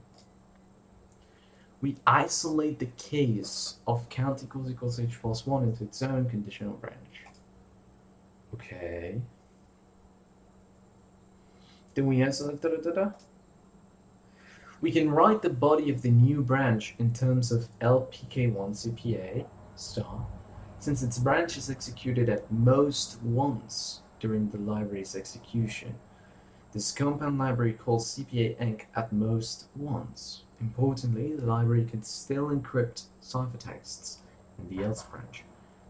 We isolate the case of count equals H plus 1 into its own conditional branch. Okay. Then we isolate We can write the body of the new branch in terms of LPK1 CPA star, since its branch is executed at most once during the library's execution. This compound library calls CPA enc at most once. Importantly, the library can still encrypt ciphertexts in the else branch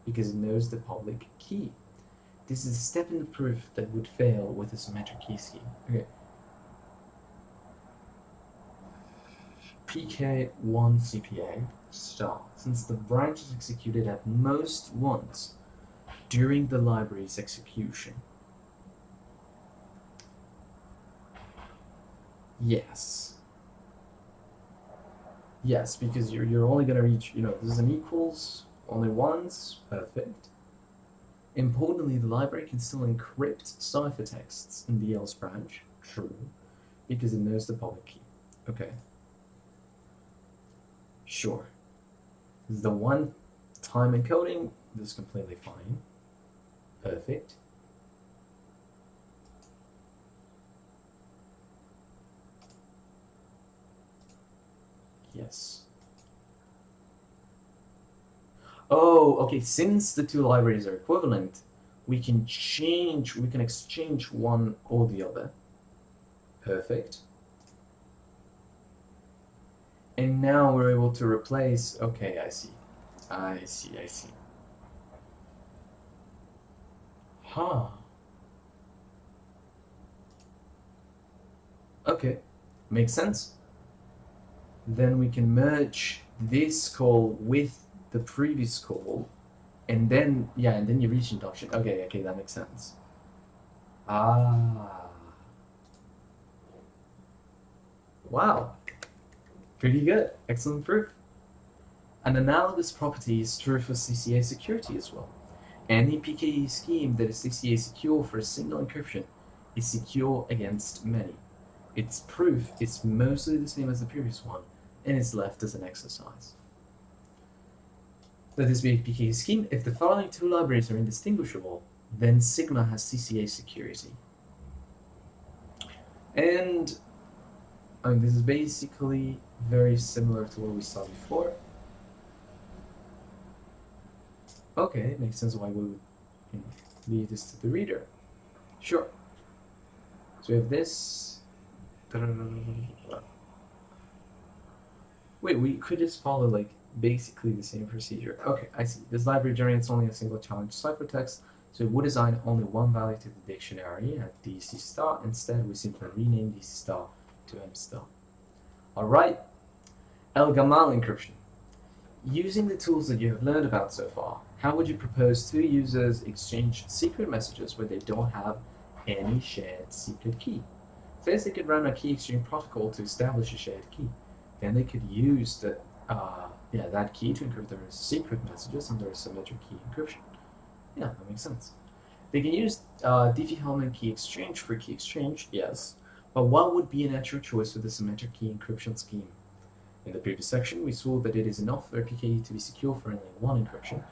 because it knows the public key. This is a step in the proof that would fail with a symmetric key scheme. Okay. PK1 CPA star, since the branch is executed at most once during the library's execution. Yes. Yes, because you're only going to reach, this is an equals only once. Perfect. Importantly, the library can still encrypt ciphertexts in the else branch. True. Because it knows the public key. Okay. Sure. This is the one time encoding. This is completely fine. Perfect. Yes. Oh, okay, since the two libraries are equivalent, we can exchange one or the other. Perfect. And now we're able to replace, okay, I see. Huh. Okay, makes sense. Then we can merge this call with the previous call, and then you reach induction. Okay, that makes sense. Wow, pretty good. Excellent proof. An analogous property is true for CCA security as well. Any PKE scheme that is CCA secure for a single encryption is secure against many. Its proof is mostly the same as the previous one, and is left as an exercise. Let this be a PK scheme. If the following two libraries are indistinguishable, then sigma has CCA security. And I mean, this is basically very similar to what we saw before. Okay, it makes sense why we would leave this to the reader. Sure. So we have this. Wait, we could just follow like basically the same procedure. Okay, I see. This library generates only a single challenge ciphertext, so it would assign only one value to the dictionary at DC star. Instead, we simply rename DC star to M star. Alright, El Gamal encryption. Using the tools that you have learned about so far, how would you propose two users exchange secret messages where they don't have any shared secret key? First, they could run a key exchange protocol to establish a shared key. Then they could use that key to encrypt their secret messages under a symmetric key encryption. Yeah, that makes sense. They can use Diffie-Hellman key exchange for key exchange, yes, but what would be a natural choice for the symmetric key encryption scheme? In the previous section, we saw that it is enough for a PKE to be secure for only one encryption.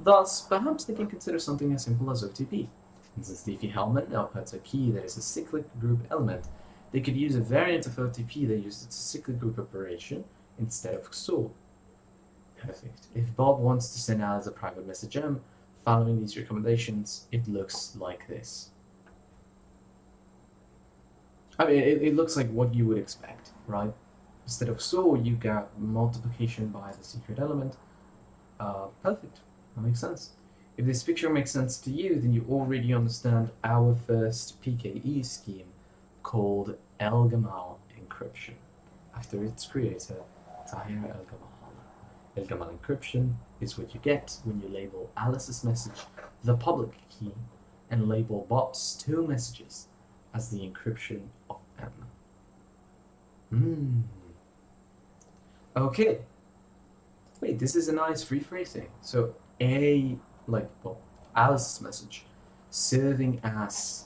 Thus, perhaps they can consider something as simple as OTP. And since Diffie-Hellman outputs a key that is a cyclic group element, they could use a variant of OTP that uses its cyclic group operation instead of XOR. Perfect. If Bob wants to send Alice a private message M, following these recommendations, it looks like this. I mean, it looks like what you would expect, right? Instead of XOR, you get multiplication by the secret element. Perfect. That makes sense. If this picture makes sense to you, then you already understand our first PKE scheme called El Gamal encryption, after its creator, Tahir El Gamal. El Gamal encryption is what you get when you label Alice's message the public key and label Bob's two messages as the encryption of M. Okay. Wait, this is a nice rephrasing. So Alice's message serving as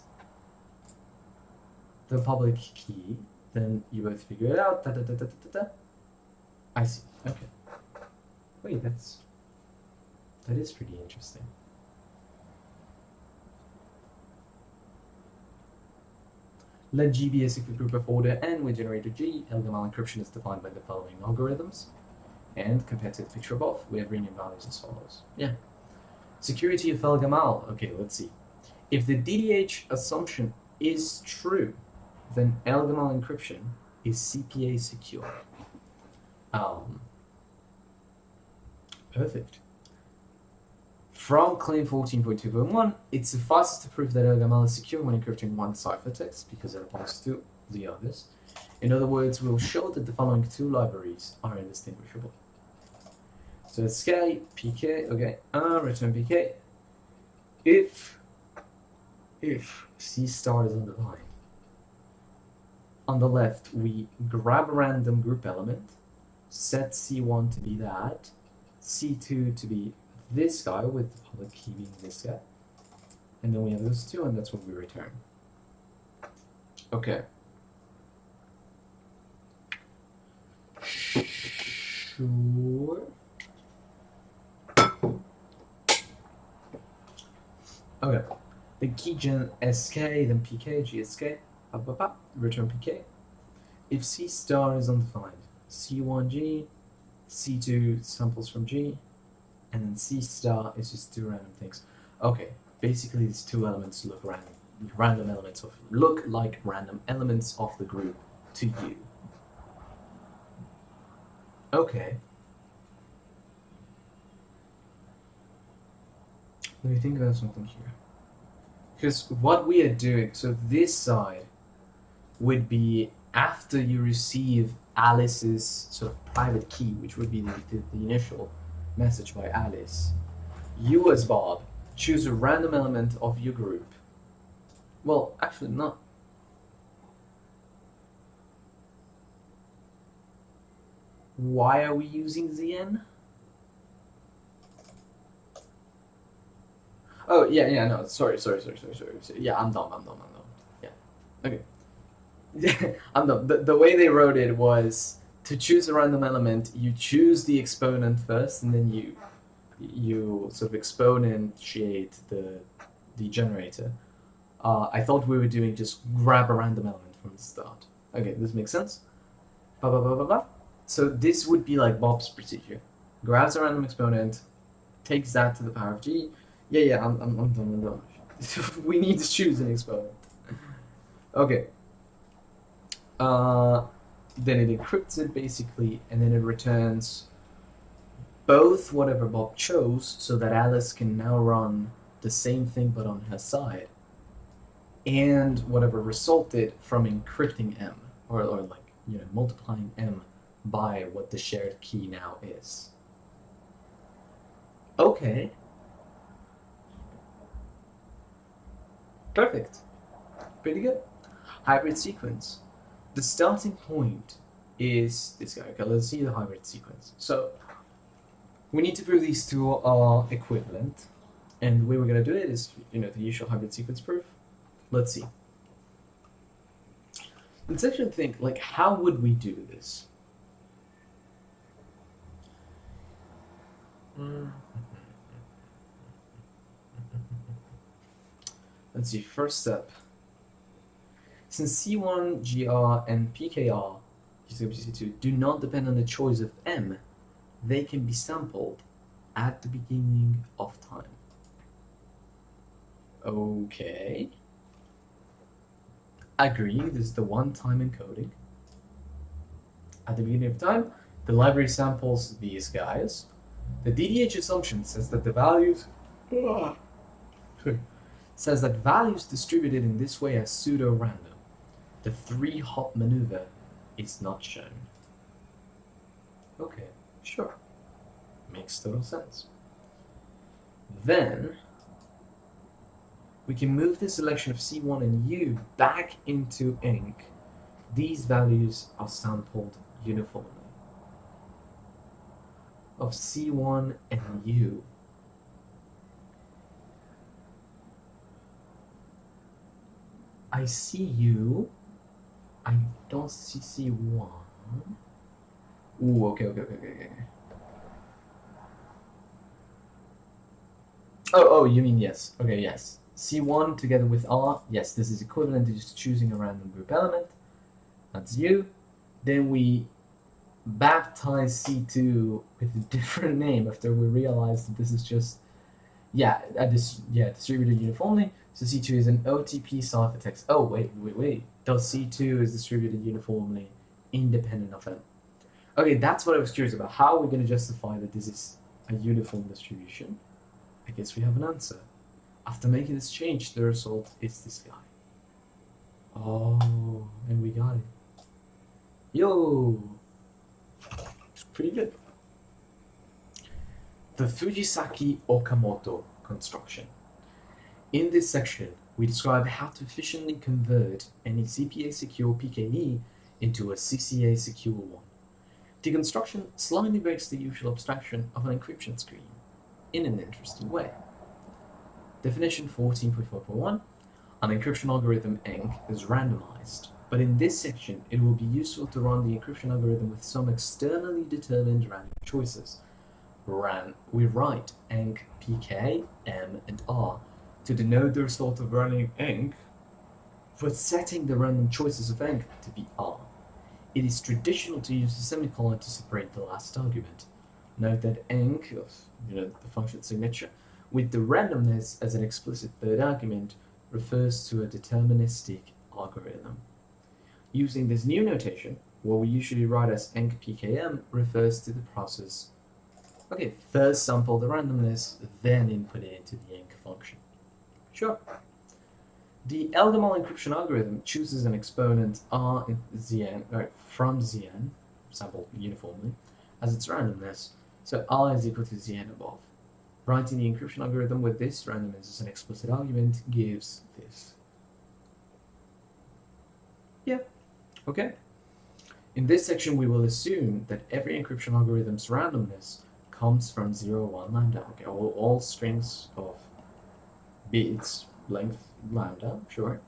the public key, then you both figure it out. I see. Okay. Wait, that is pretty interesting. Let G be a secret group of order n with generator G. El Gamal encryption is defined by the following algorithms. And compared to the picture above, we have renamed values as follows. Yeah. Security of El Gamal. Okay, let's see. If the DDH assumption is true, then El Gamal encryption is CPA secure. Perfect. From claim 14.2.1, it suffices to prove that El Gamal is secure when encrypting one ciphertext because it applies to the others. In other words, we'll show that the following two libraries are indistinguishable. So it's SK, PK, okay, return PK. If C star is undefined, on the left we grab a random group element, set C1 to be that, C2 to be this guy with the public key being this guy, and then we have those two, and that's what we return. Okay. Sure. Okay. The keygen SK, then PK, GSK, return PK. If C star is undefined, C1G, C2 samples from G, and then C star is just two random things. Okay, basically these two elements look look like random elements of the group to you. Okay. Let me think about something here. Because what we are doing, so this side would be after you receive Alice's sort of private key, which would be the initial message by Alice. You as Bob choose a random element of your group. Well, actually not. Why are we using ZN? Oh, yeah, no, sorry. Yeah, I'm dumb. Yeah, okay. I'm dumb. The way they wrote it was To choose a random element, you choose the exponent first, and then you sort of exponentiate the generator. I thought we were doing just grab a random element from the start. Okay, this makes sense. Blah, blah, blah, blah, blah. So this would be like Bob's procedure. Grabs a random exponent, takes that to the power of g. Yeah, I'm done. We need to choose an exponent. Okay. Then it encrypts it basically, and then it returns both whatever Bob chose, so that Alice can now run the same thing but on her side, and whatever resulted from encrypting M, or like, multiplying M by what the shared key now is. Okay. Perfect. Pretty good. Hybrid sequence. The starting point is this guy. Okay, let's see the hybrid sequence. So we need to prove these two are equivalent, and the way we're going to do it is, the usual hybrid sequence proof. Let's see. Let's actually think, like, how would we do this? Let's see, first step. Since C1, GR, and PKR, GC2, do not depend on the choice of M, they can be sampled at the beginning of time. Okay. Agree, this is the one-time encoding. At the beginning of time, the library samples these guys. The DDH assumption says that the values distributed in this way are pseudo-random. The 3-hop maneuver is not shown. Okay, sure. Makes total sense. Then we can move the selection of C1 and U back into ENC. These values are sampled uniformly. Of C1 and U. I see U. I don't see C1. Ooh, okay. Oh, you mean yes. Okay, yes. C1 together with R, yes, this is equivalent to just choosing a random group element. That's U. Then we baptize C2 with a different name after we realize that this is just, distributed uniformly. So C2 is an OTP ciphertext. Oh, wait. Does C2 is distributed uniformly independent of M? Okay, that's what I was curious about. How are we going to justify that this is a uniform distribution? I guess we have an answer. After making this change, the result is this guy. Oh, and we got it. Yo! It's pretty good. The Fujisaki Okamoto construction. In this section, we describe how to efficiently convert any CPA-secure PKE into a CCA-secure one. The construction slightly breaks the usual abstraction of an encryption scheme in an interesting way. Definition 14.4.1. An encryption algorithm ENC is randomized, but in this section it will be useful to run the encryption algorithm with some externally determined random choices. We write ENC PK, M, and R to denote the result of running ENC, but setting the random choices of ENC to be R. It is traditional to use a semicolon to separate the last argument. Note that ENC, of the function signature, with the randomness as an explicit third argument, refers to a deterministic algorithm. Using this new notation, what we usually write as ENC PKM refers to the process. Okay, first sample the randomness, then input it into the ENC function. Sure. The Elgamal encryption algorithm chooses an exponent R in Zn, from Zn, sampled uniformly, as its randomness, so R is equal to Zn above. Writing the encryption algorithm with this randomness as an explicit argument gives this. Yeah, okay. In this section, we will assume that every encryption algorithm's randomness comes from 0, 1 lambda. Okay, all strings of bits, length lambda, sure.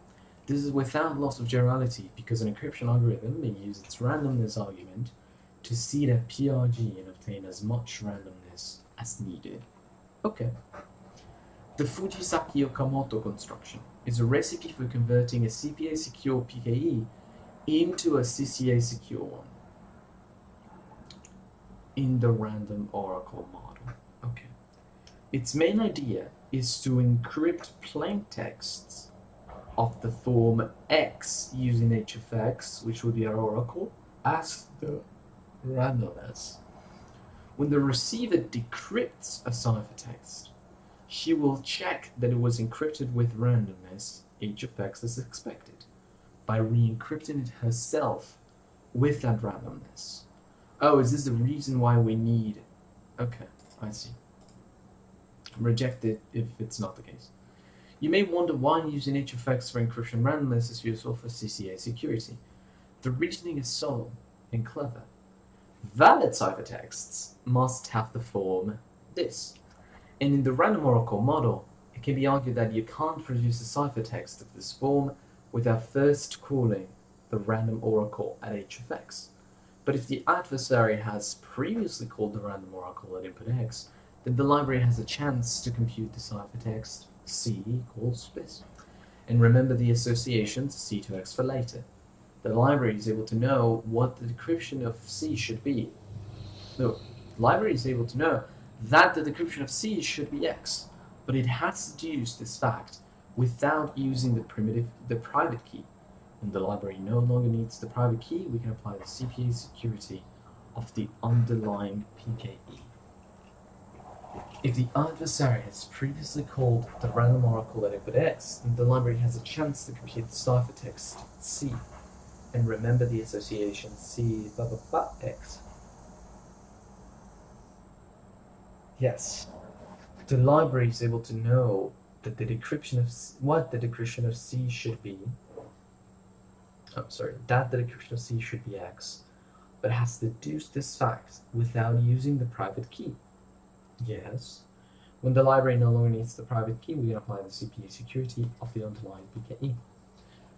This is without loss of generality because an encryption algorithm may use its randomness argument to see that PRG and obtain as much randomness as needed. Okay. The Fujisaki Okamoto construction is a recipe for converting a CPA secure PKE into a CCA secure one in the random oracle model. Okay. Its main idea is to encrypt plain texts of the form X using HFX, which would be our oracle, as the randomness. When the receiver decrypts a ciphertext, she will check that it was encrypted with randomness, HFX as expected, by re-encrypting it herself with that randomness. Oh, is this the reason why we need... Okay, I see. Reject it if it's not the case. You may wonder why using HFX for encryption randomness is useful for CCA security. The reasoning is subtle and clever. Valid ciphertexts must have the form this. And in the random oracle model, it can be argued that you can't produce a ciphertext of this form without first calling the random oracle at HFX. But if the adversary has previously called the random oracle at input X, then the library has a chance to compute the ciphertext C equals this. And remember the association C to X for later. The library is able to know what the decryption of C should be. No, the library is able to know that the decryption of C should be X, but it has deduced this fact without using the private key. When the library no longer needs the private key, we can apply the CPA security of the underlying PKE. If the adversary has previously called the random oracle at input X, then the library has a chance to compute the ciphertext C. And remember the association C X. Yes. The library is able to know that the decryption of what the decryption of C should be. That the decryption of C should be X, but has deduced this fact without using the private key. Yes. When the library no longer needs the private key, we can apply the CPA security of the underlying PKE.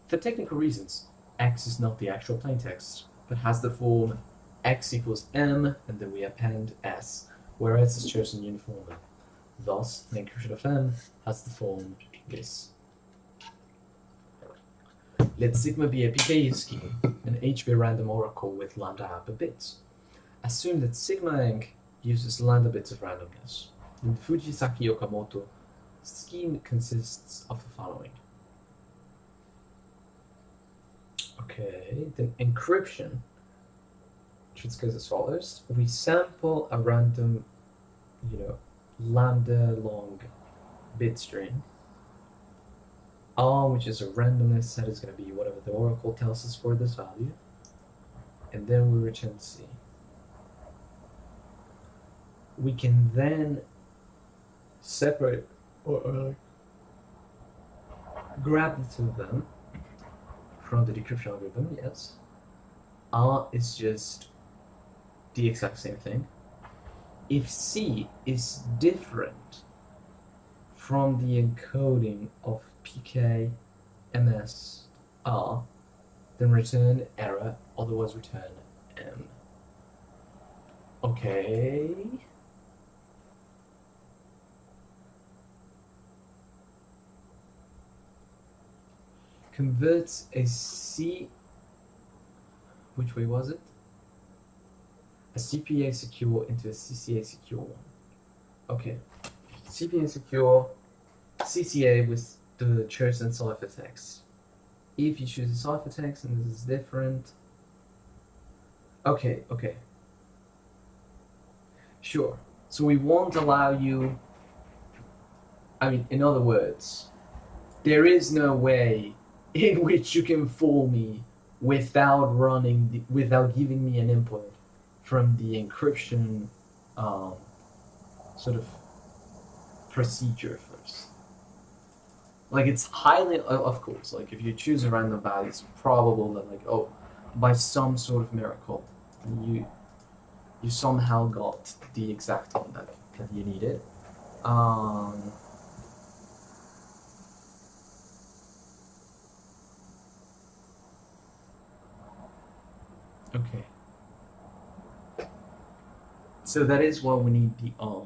For technical reasons, X is not the actual plaintext, but has the form X equals M, and then we append S, where S is chosen uniformly. Thus, the encryption of M has the form this. Let sigma be a PKE scheme, and H be a random oracle with lambda alpha bits. Assume that sigma enc uses lambda bits of randomness. In the Fujisaki Okamoto scheme consists of the following. Okay, then encryption just goes as follows. We sample a random, lambda long bit string. R, which is a randomness set, is going to be whatever the oracle tells us for this value. And then we return C. We can then separate or grab the two of them from the decryption algorithm, yes. R is just the exact same thing. If C is different from the encoding of PK MS R, then return error, otherwise return M. Okay. Converts a C, which way was it? A CPA secure into a CCA secure one. Okay. CPA secure, CCA with the chosen ciphertext. If you choose a ciphertext and this is different. Okay. Sure. So we won't allow you, in other words, there is no way in which you can fool me without giving me an input from the encryption sort of procedure first. Like, it's highly, of course, like if you choose a random value, it's probable that by some sort of miracle, you somehow got the exact one that you needed. Okay. So that is why we need the R.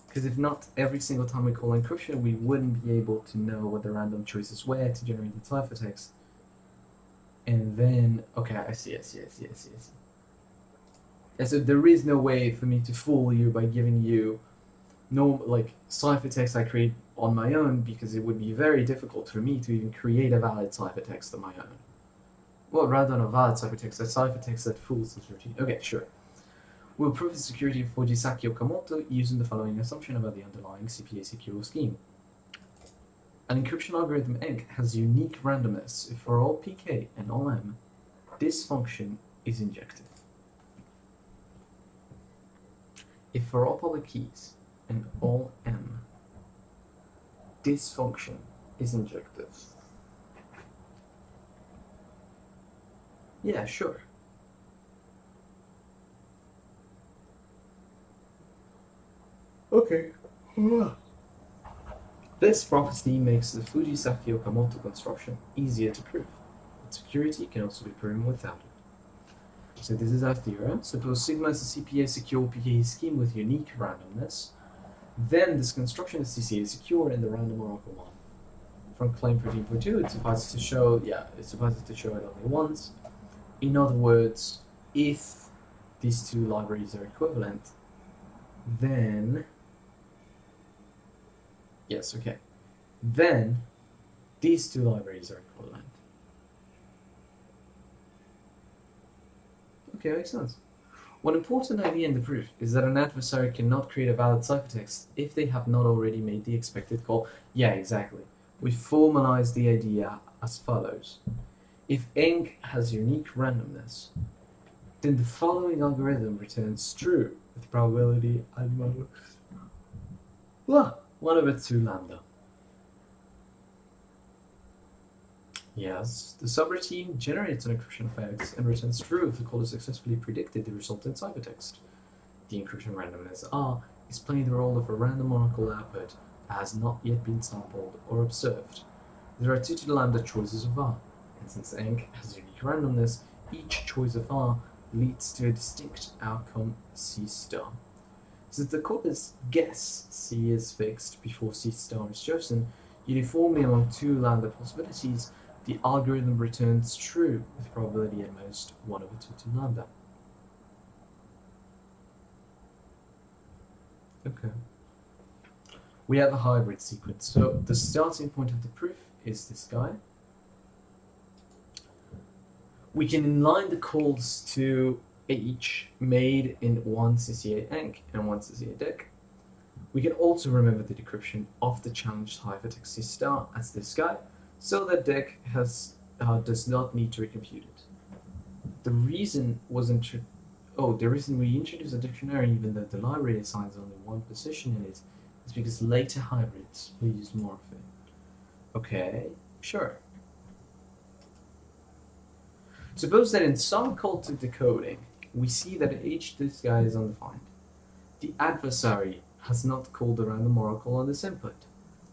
Because if not, every single time we call encryption, we wouldn't be able to know what the random choices were to generate the ciphertext. And then, okay, I see. And so there is no way for me to fool you by giving you no, like, ciphertext I create on my own, because it would be very difficult for me to even create a valid ciphertext on my own. Well, rather than a valid ciphertext, a ciphertext that fools the routine. Okay, sure. We'll prove the security of Fujisaki Okamoto using the following assumption about the underlying CPA secure scheme. An encryption algorithm ENC has unique randomness if for all PK and all M, this function is injective. If for all public keys and all M, this function is injective. Yeah, sure. Okay. This property makes the Fujisaki Okamoto construction easier to prove, but security can also be proven without it. So this is our theorem. Suppose sigma is a CPA secure PKE scheme with unique randomness. Then this construction is CCA secure in the random oracle 1. From claim 13.2, it suffices to show, it only once. In other words, if these two libraries are equivalent, then yes, okay. Then these two libraries are equivalent. Okay, makes sense. One important idea in the proof is that an adversary cannot create a valid ciphertext if they have not already made the expected call. Yeah, exactly. We formalize the idea as follows. If ENC has unique randomness, then the following algorithm returns true with probability at most 1/2 lambda. Yes, the subroutine generates an encryption of X and returns true if the caller successfully predicted the resultant ciphertext. The encryption randomness R is playing the role of a random oracle output that has not yet been sampled or observed. There are 2 to the lambda choices of R, and since ENC has unique randomness, each choice of R leads to a distinct outcome C star. Since the caller's guess C is fixed before C star is chosen, uniformly among 2 lambda possibilities, the algorithm returns true with probability at most 1/2 to lambda. Okay. We have a hybrid sequence. So the starting point of the proof is this guy. We can inline the calls to H made in one CCA ENC and one CCA DEC. We can also remember the decryption of the challenged hypertext C star as this guy, so that DEC does not need to recompute it. The reason the reason we introduce a dictionary even though the library assigns only one position in it is because later hybrids will use more of it. Okay, sure. Suppose that in some call to decoding, we see that H this guy is undefined. The adversary has not called the random oracle on this input.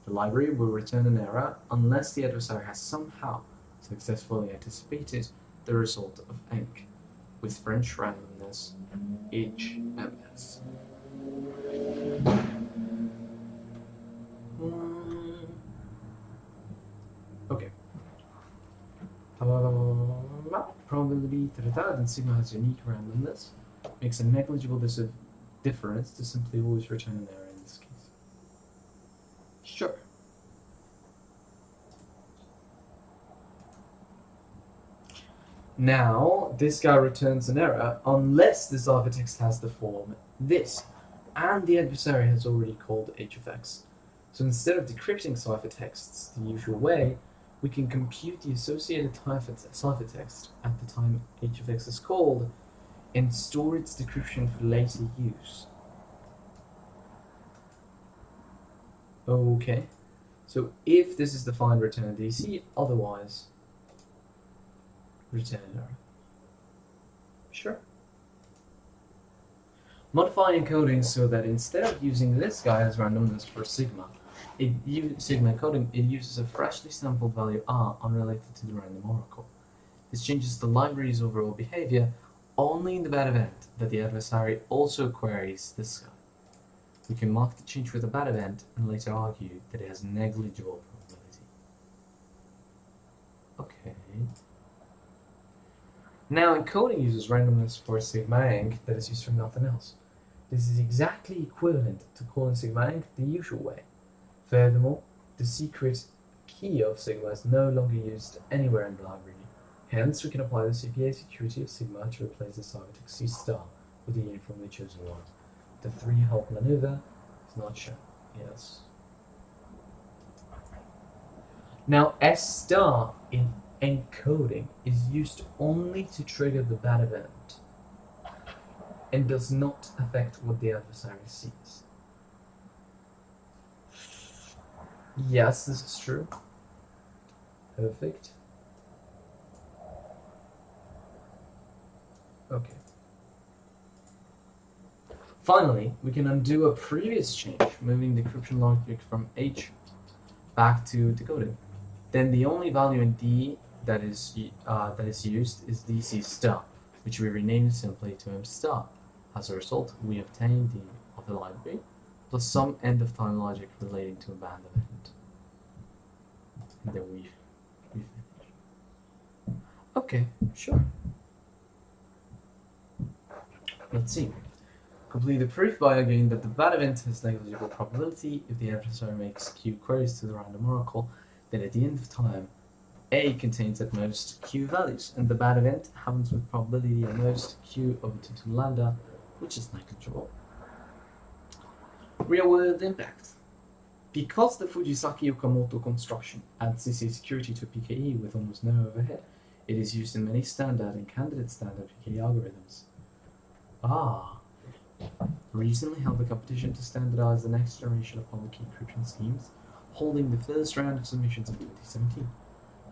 The library will return an error unless the adversary has somehow successfully anticipated the result of ENC with French randomness HMS. Okay. Probability then sigma has unique randomness makes a negligible difference to simply always return an error in this case. Sure. Now, this guy returns an error unless the ciphertext has the form this, and the adversary has already called h of x. So instead of decrypting ciphertexts the usual way, we can compute the associated ciphertext at the time h of x is called and store its decryption for later use. Okay, so if this is defined, return a DC, otherwise return an error. Sure. Modify encoding so that instead of using this guy as randomness for sigma encoding, it uses a freshly sampled value R unrelated to the random oracle. This changes the library's overall behavior Only in the bad event that the adversary also queries this guy, we can mark the change with a bad event and later argue that it has negligible probability. Okay. Now encoding uses randomness for sigma-ing that is used for nothing else. This is exactly equivalent to calling sigma-ing the usual way. Furthermore, the secret key of sigma is no longer used anywhere in the library. Hence, we can apply the CPA security of sigma to replace the cybertext C star with the uniformly chosen one. The three-hop maneuver is not shown. Yes. Now, S star in encoding is used only to trigger the bad event and does not affect what the adversary sees. Yes, this is true. Perfect. Okay. Finally, we can undo a previous change, moving the encryption logic from H back to decoding. Then the only value in D that is used is DC star, which we rename simply to M star. As a result, we obtain D of the library plus some end-of-time logic relating to a bad event. And then we finish. Okay, sure. Let's see. Complete the proof by arguing that the bad event has negligible probability if the adversary makes Q queries to the random oracle, then at the end of time, A contains at most Q values, and the bad event happens with probability at most Q over 2 lambda, which is negligible. Real-world impact. Because the Fujisaki-Okamoto construction adds CCA security to PKE with almost no overhead, it is used in many standard and candidate standard PKE algorithms. Recently held a competition to standardize the next generation of public key encryption schemes, holding the first round of submissions in 2017.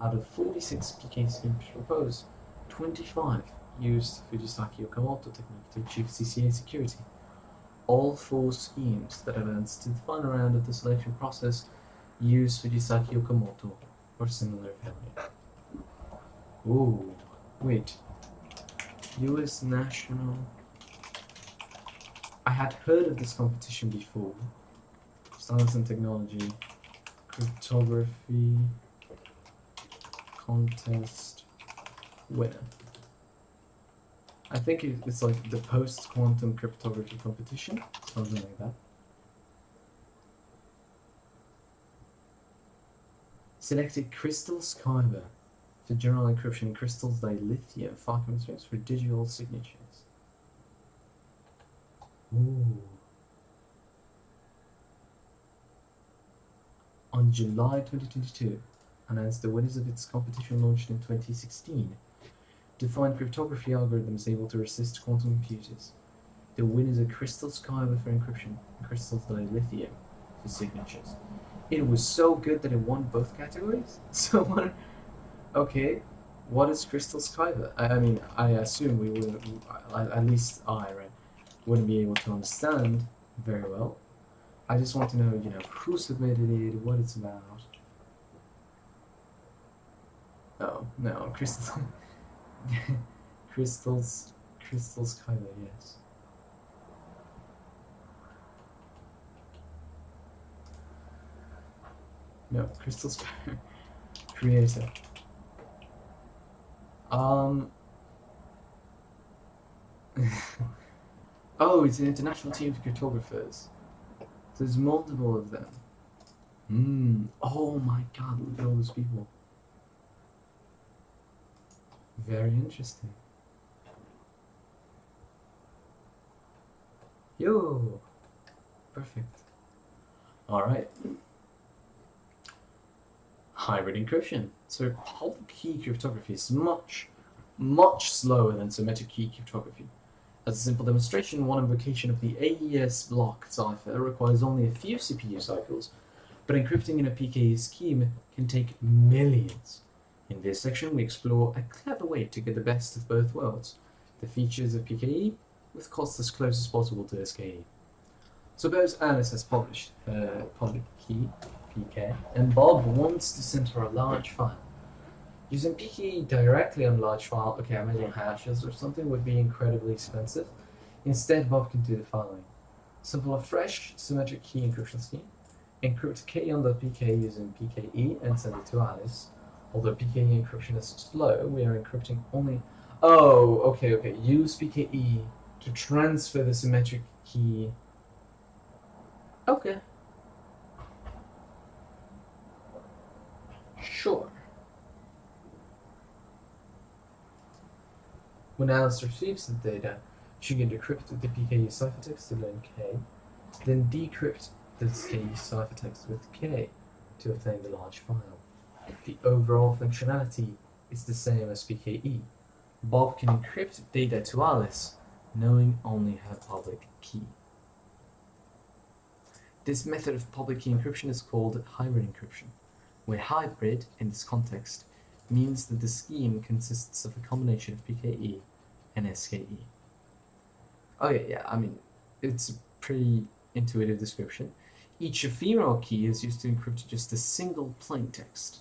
Out of 46 PK schemes proposed, 25 used Fujisaki Okamoto technique to achieve CCA security. All 4 schemes that advanced to the final round of the selection process use Fujisaki Okamoto or similar failure. Ooh, wait. US National... I had heard of this competition before. Science and Technology, Cryptography, Contest, winner. I think it's like the post-quantum cryptography competition, something like that. Selected crystals kyber for general encryption in crystals dilithium file constraints for digital signatures. Ooh. On July 2022, announced the winners of its competition launched in 2016, defined cryptography algorithms able to resist quantum computers. The winners are crystals kyber for encryption and crystals dilithium for signatures. It was so good that it won both categories? So what? Okay, what is crystals kyber? I mean, I assume we wouldn't, at least I, right, wouldn't be able to understand very well. I just want to know, who submitted it, what it's about. Oh, no, crystals, crystals kyber, yes. No, crystals kyber, creator. Oh, it's an international team of cryptographers. There's multiple of them. Oh my god, look at all those people. Very interesting. Yo! Perfect. Alright. Hybrid encryption. So public key cryptography is much slower than symmetric key cryptography. As a simple demonstration, one invocation of the AES block cipher requires only a few CPU cycles, but encrypting in a PKE scheme can take millions. In this section, we explore a clever way to get the best of both worlds, the features of PKE with costs as close as possible to SKE. Suppose Alice has published her public key, PK, and Bob wants to send her a large file. Using PKE directly on large file, okay, I'm adding hashes or something, would be incredibly expensive. Instead, Bob can do the following. Simple a fresh symmetric key encryption scheme. Encrypt K on the PK using PKE and send it to Alice. Although PKE encryption is slow, we are encrypting only. Oh, okay. Use PKE to transfer the symmetric key. Okay. Sure. When Alice receives the data, she can decrypt the PKE ciphertext to learn K, then decrypt this K ciphertext with K to obtain the large file. The overall functionality is the same as PKE. Bob can encrypt data to Alice, knowing only her public key. This method of public key encryption is called hybrid encryption, where hybrid, in this context, means that the scheme consists of a combination of PKE and SKE. Okay, yeah, I mean, it's a pretty intuitive description. Each ephemeral key is used to encrypt just a single plaintext,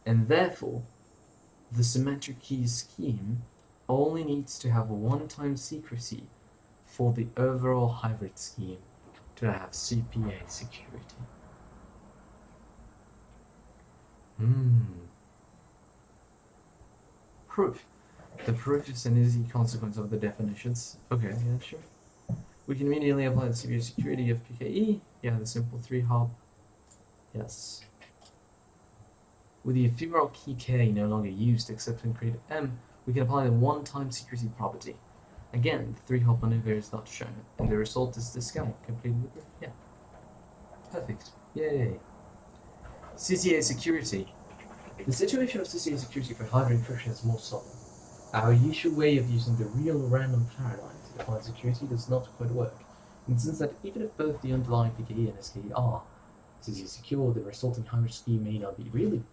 and therefore, the symmetric key scheme only needs to have a one-time secrecy for the overall hybrid scheme to have CPA security. Proof. The proof is an easy consequence of the definitions. Okay, yeah, sure. We can immediately apply the CPA security of PKE. Yeah, the simple 3-hop. Yes. With the ephemeral key K no longer used except to encrypt M, we can apply the one-time secrecy property. Again, the 3-hop maneuver is not shown, and the result is this guy, completing the proof. Yeah. Perfect. Yay. CCA security. The situation of CCA security for hybrid encryption is more subtle. Our usual way of using the real random paradigm to define security does not quite work, in the sense that even if both the underlying PKE and SKE are CCA secure, the resulting hybrid scheme may not be really.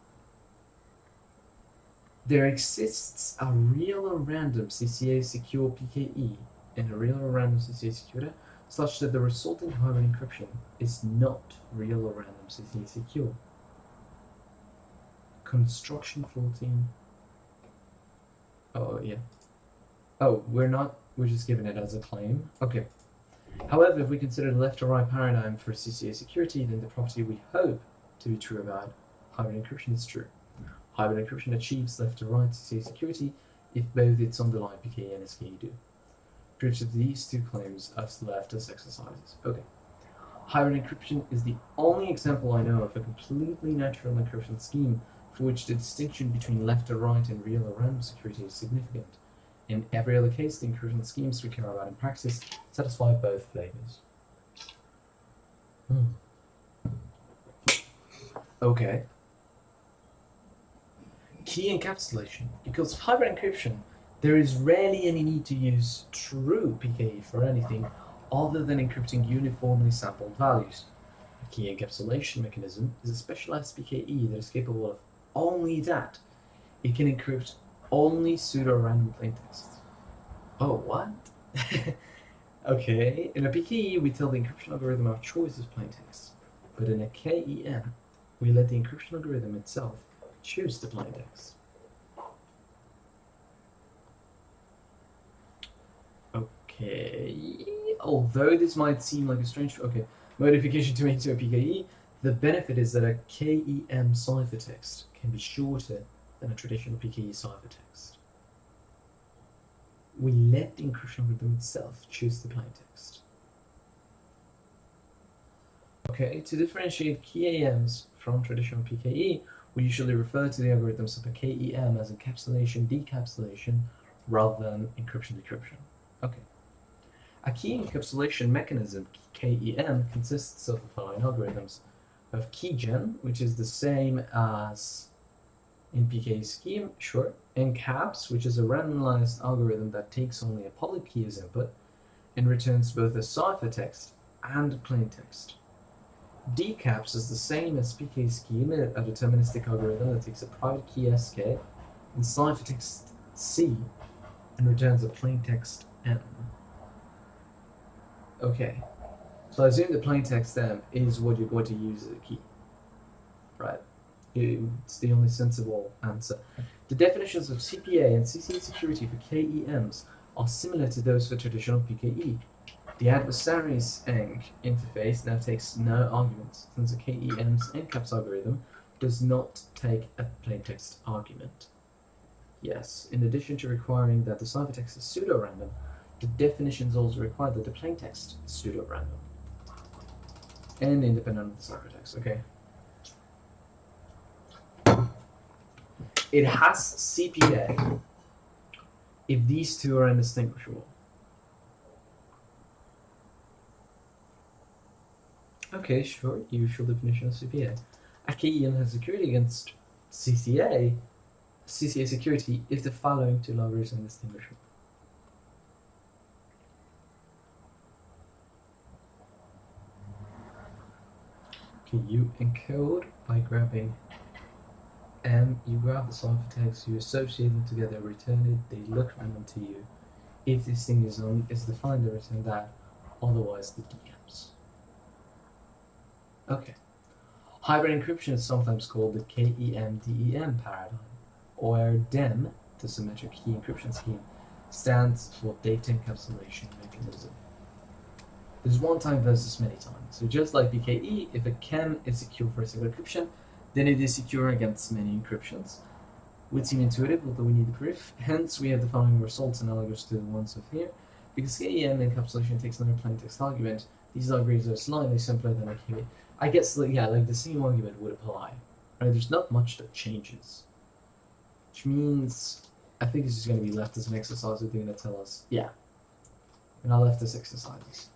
There exists a real or random CCA secure PKE and a real or random CCA secure, such that the resulting hybrid encryption is not real or random CCA secure. Construction 14. Oh, yeah. Oh, we're just giving it as a claim. Okay. However, if we consider the left or right paradigm for CCA security, then the property we hope to be true about hybrid encryption is true. Hybrid encryption achieves left or right CCA security if both its underlying PKE and SKE do. Proofs of these two claims are left as exercises. Okay. Hybrid encryption is the only example I know of a completely natural encryption scheme for which the distinction between left or right and real or random security is significant. In every other case, the encryption schemes we care about in practice satisfy both flavors. Okay. Key encapsulation. Because of hybrid encryption, there is rarely any need to use true PKE for anything other than encrypting uniformly sampled values. A key encapsulation mechanism is a specialized PKE that is capable of only that. It can encrypt only pseudo-random plaintexts. Oh, what? Okay, in a PKE we tell the encryption algorithm our choice is plaintext, but in a KEM we let the encryption algorithm itself choose the plaintext. Okay, although this might seem like a strange modification to make to a PKE, the benefit is that a KEM ciphertext can be shorter than a traditional PKE ciphertext. We let the encryption algorithm itself choose the plaintext. Okay, to differentiate KEMs from traditional PKE, we usually refer to the algorithms of a KEM as encapsulation, decapsulation, rather than encryption, decryption. Okay. A key encapsulation mechanism, KEM, consists of the following algorithms. We have keygen, which is the same as in PKE scheme, sure. Encaps, which is a randomized algorithm that takes only a public key as input and returns both a ciphertext and a plaintext. Decaps is the same as PKE scheme, a deterministic algorithm that takes a private key SK and ciphertext C and returns a plaintext M. Okay, so I assume the plaintext M is what you're going to use as a key, right? It's the only sensible answer. The definitions of CPA and CCA security for KEMs are similar to those for traditional PKE. The adversary's interface now takes no arguments, since a KEM's NCAPS algorithm does not take a plaintext argument. Yes, in addition to requiring that the ciphertext is pseudo-random, the definitions also require that the plaintext is pseudo-random and independent of the ciphertext. Okay. It has CPA if these two are indistinguishable. Okay, sure, usual definition of CPA. A KEM has security against CCA security if the following two libraries are indistinguishable. Okay, you encode by grabbing M, you grab the ciphertext, you associate them together, return it, they look random to you. If this thing is defined, they return that, otherwise the DMs. Okay. Hybrid encryption is sometimes called the KEM-DEM paradigm, or DEM, the symmetric key encryption scheme, stands for data encapsulation mechanism. There's one time versus many times. So just like PKE, if a KEM is secure for a single encryption, then it is secure against many encryptions. Would seem intuitive, although we need the proof. Hence, we have the following results analogous to the ones of here. Because KEM encapsulation takes no plaintext argument, these algorithms are slightly simpler than a KEM. I guess, yeah, like the same argument would apply. Right? There's not much that changes. Which means, I think this is going to be left as an exercise. They're going to tell us, yeah. And I left as exercises.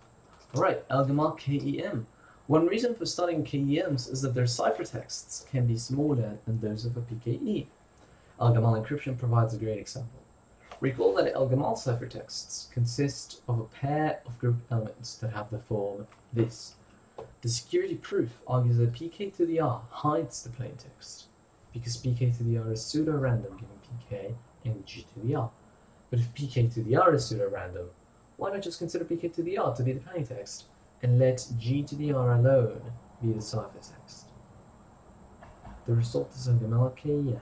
Alright, Elgamal KEM. One reason for studying KEMs is that their ciphertexts can be smaller than those of a PKE. Elgamal encryption provides a great example. Recall that Elgamal ciphertexts consist of a pair of group elements that have the form this. The security proof argues that pk to the r hides the plaintext, because pk to the r is pseudo-random given pk and g to the r. But if pk to the r is pseudo-random, why not just consider pk to the r to be the plaintext, and let g to the r alone be the ciphertext? The result is Elgamal KEM,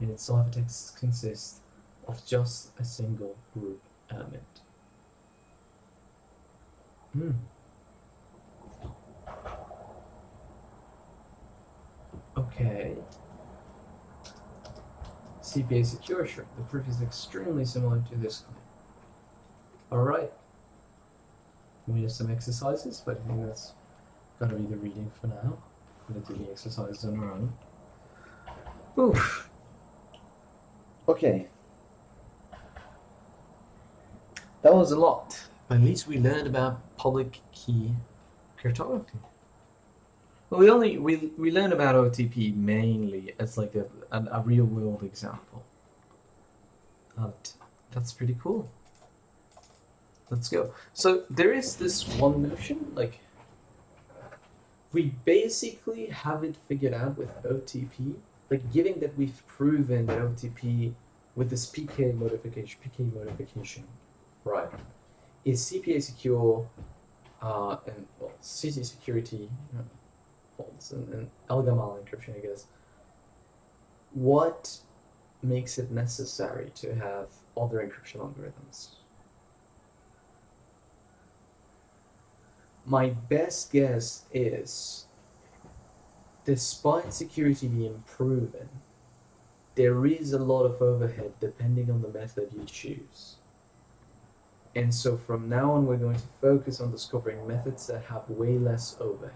and its ciphertext consists of just a single group element. Okay. CPA secure, sure. The proof is extremely similar to this claim. Alright. We have some exercises, but I think that's gotta be the reading for now. I'm gonna do the exercises on our own. Oof. Okay. That was a lot. But at least we learned about public key cryptography. Well, we learned about OTP mainly as like a real world example. But that's pretty cool. Let's go. So there is this one notion, like we basically have it figured out with OTP. Like given that we've proven that OTP with this PK modification, right, is CPA secure and well, CC security holds and Elgamal encryption, I guess. What makes it necessary to have other encryption algorithms? My best guess is, despite security being proven, there is a lot of overhead depending on the method you choose. And so from now on, we're going to focus on discovering methods that have way less overhead,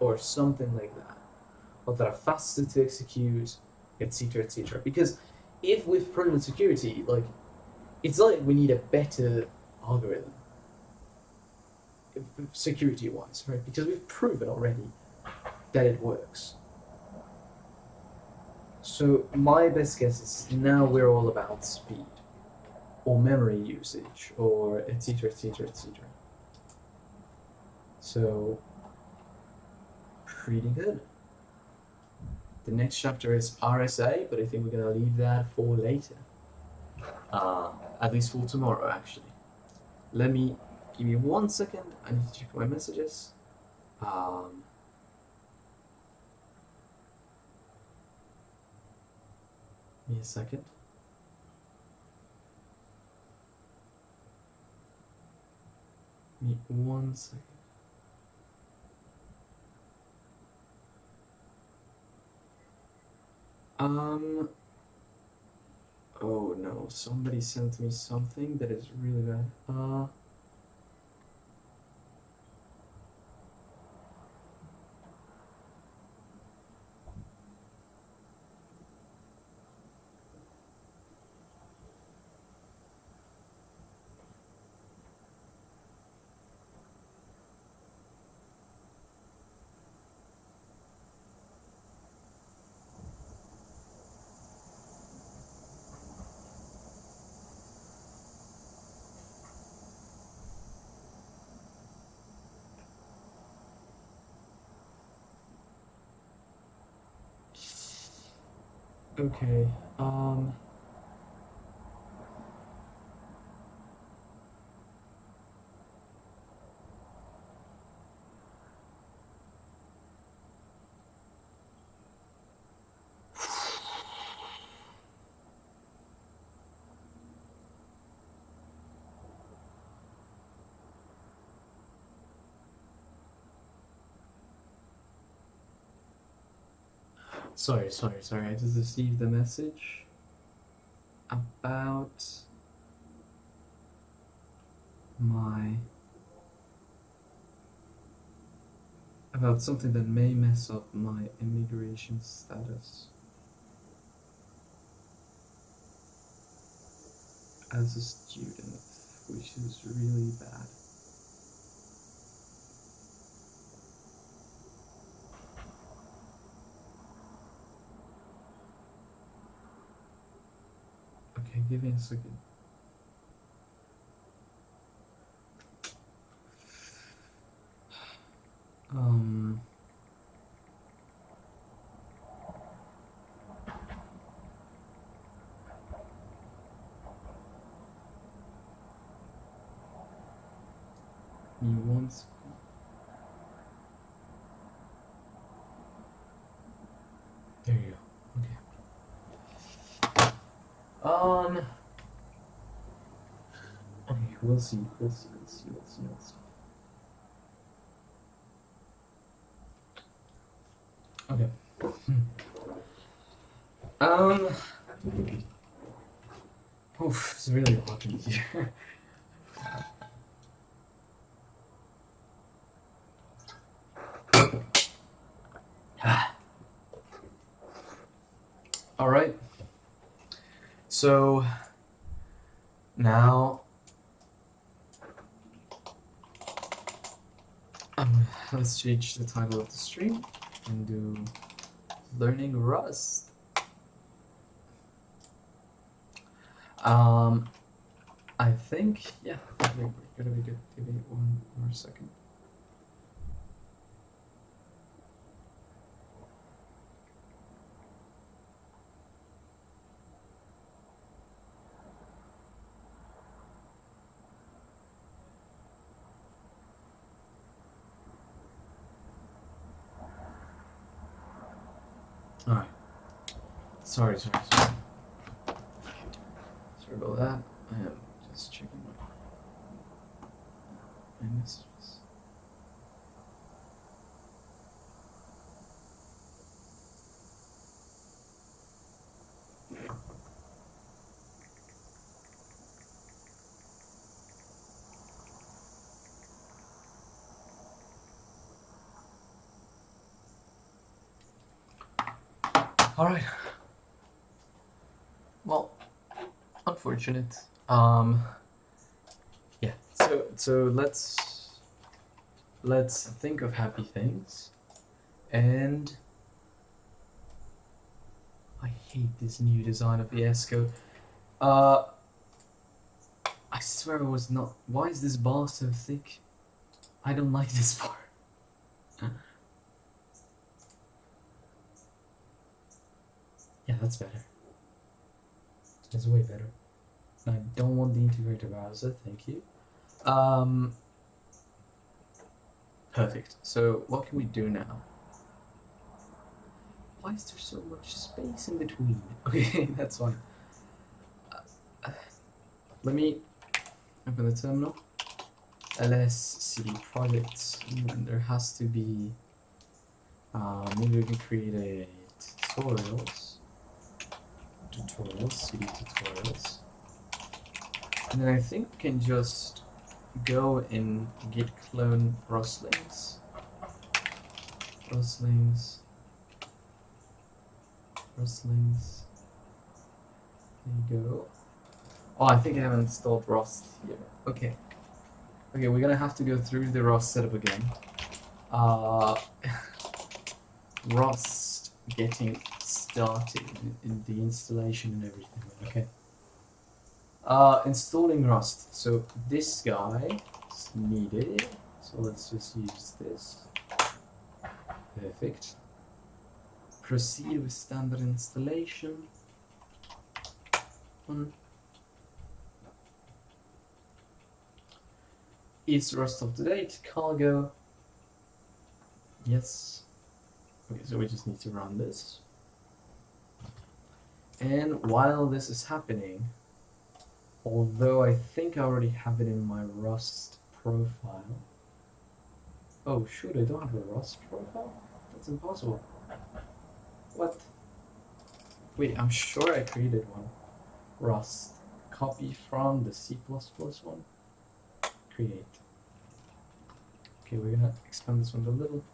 or something like that, or that are faster to execute, etc., etc. Because if we've proven security, like, it's like we need a better algorithm, security-wise, right? Because we've proven already that it works. So my best guess is now we're all about speed, or memory usage, or etc., etc., etc. So pretty good. The next chapter is RSA, but I think we're gonna leave that for later. At least for tomorrow, actually. Give me 1 second. I need to check my messages. Give me a second. Give me 1 second. Oh no, somebody sent me something that is really bad. Okay, sorry. I just received a message about my about something that may mess up my immigration status as a student, which is really bad. Okay, give me a second. Me 1 second. There you go. Okay. Okay, we'll see. Okay. Um. Oof, it's really hot in here. All right. So now, let's change the title of the stream and do learning Rust. I think, yeah, we're gonna be good. Give me 1 more second. All right. Sorry. Sorry about that. I am just checking my messages. All right. Well, unfortunate. Yeah. So let's think of happy things, and I hate this new design of the Esco. I swear it was not. Why is this bar so thick? I don't like this bar. Yeah, that's better. That's way better. I don't want the integrated browser, thank you. Perfect. So what can we do now? Why is there so much space in between? Okay, that's fine. Let me open the terminal. ls cd projects, and there has to be maybe we can create a tutorials cd tutorials, and then I think we can just go and git clone rustlings. There you go. Oh, I think I haven't installed Rust here. Okay, we're gonna have to go through the Rust setup again. Rust getting started in the installation and everything. Okay. Installing Rust. So this guy is needed. So let's just use this. Perfect. Proceed with standard installation. Is Rust up to date? Cargo. Yes. Okay, so we just need to run this. And while this is happening, although I think I already have it in my Rust profile. Oh shoot, I don't have a Rust profile? That's impossible. What? Wait, I'm sure I created one. Rust. Copy from the C++ one. Create. Okay, we're gonna expand this one a little.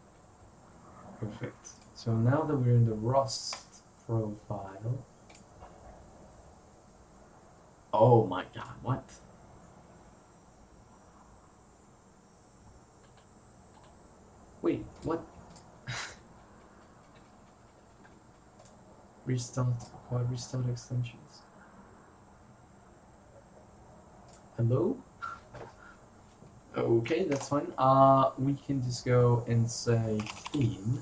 Perfect. So now that we're in the Rust profile. Oh my god, what? Wait, what? Restart, why restart extensions? Hello? Okay, that's fine. We can just go and say theme,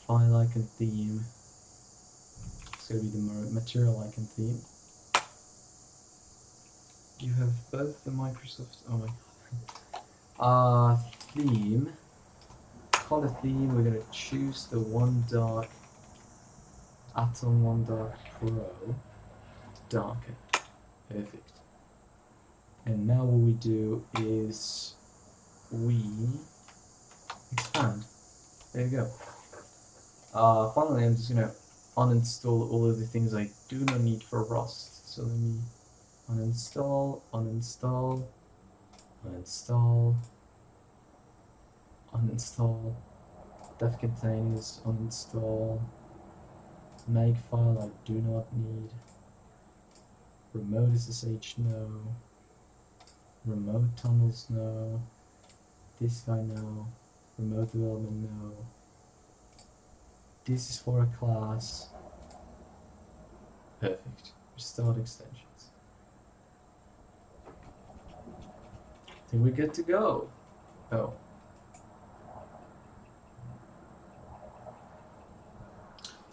file icon theme. It's gonna be the material icon theme. You have both the Microsoft. Oh my god. Theme. Call it theme. We're gonna choose the Atom 1 Dark Pro. Darker. Perfect. And now what we do is we expand. There you go. Finally, I'm just gonna uninstall all of the things I do not need for Rust. So let me uninstall, def containers, uninstall, makefile I do not need, remote SSH no, remote tunnels no, this guy no, remote development no, this is for a class. Perfect. Restart extensions. I think we're good to go. Oh.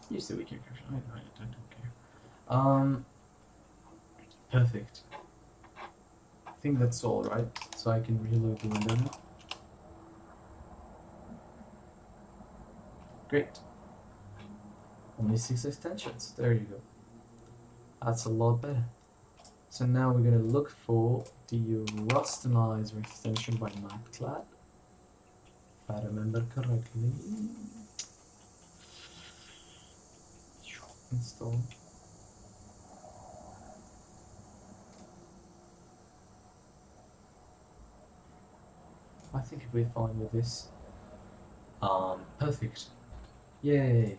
Use the wiki version. I don't care. Perfect. I think that's all, right? So I can reload the window now. Great. Only 6 extensions. There you go. That's a lot better. So now we're going to look for the Rustinizer extension by MatClad. If I remember correctly. Install. I think we're fine with this. Perfect. Yay!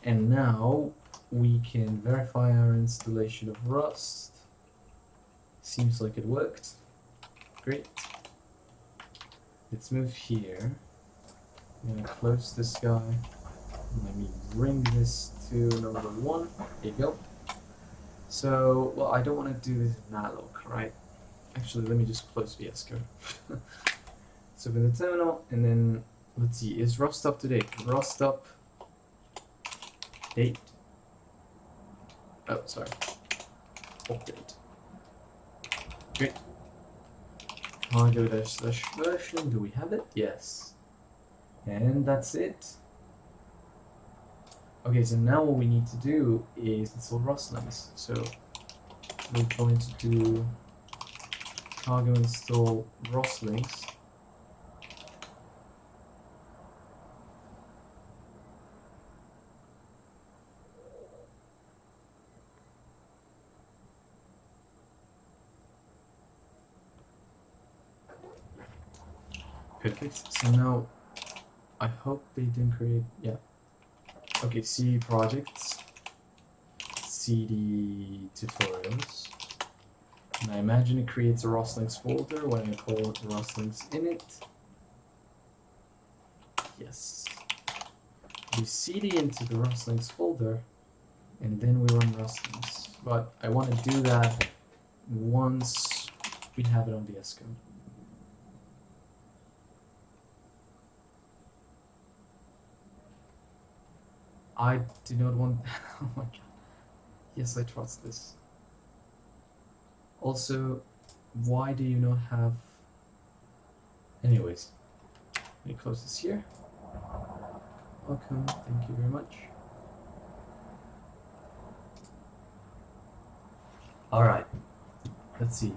And now we can verify our installation of Rust. Seems like it worked. Great. Let's move here. I'm gonna close this guy. Let me bring this to number 1. There you go. So, well, I don't want to do this in malloc, right? Actually, let me just close VS Code. So open the terminal, and then let's see. Is Rust up to date? Rust up. Date. Oh, sorry. Update. Great. Cargo -- version. Do we have it? Yes. And that's it. Okay, so now what we need to do is install Rustlings. So we're going to do cargo install Rustlings. Perfect. So now I hope they didn't create. Yeah. Okay, CD projects, CD tutorials. And I imagine it creates a Rustlings folder when I call it Rustlings init. Yes. We cd into the Rustlings folder, and then we run Rustlings. But I want to do that once we have it on VS Code. I do not want. Oh my god. Yes, I trust this. Also, why do you not have. Anyways, let me close this here. Welcome, thank you very much. Alright, let's see.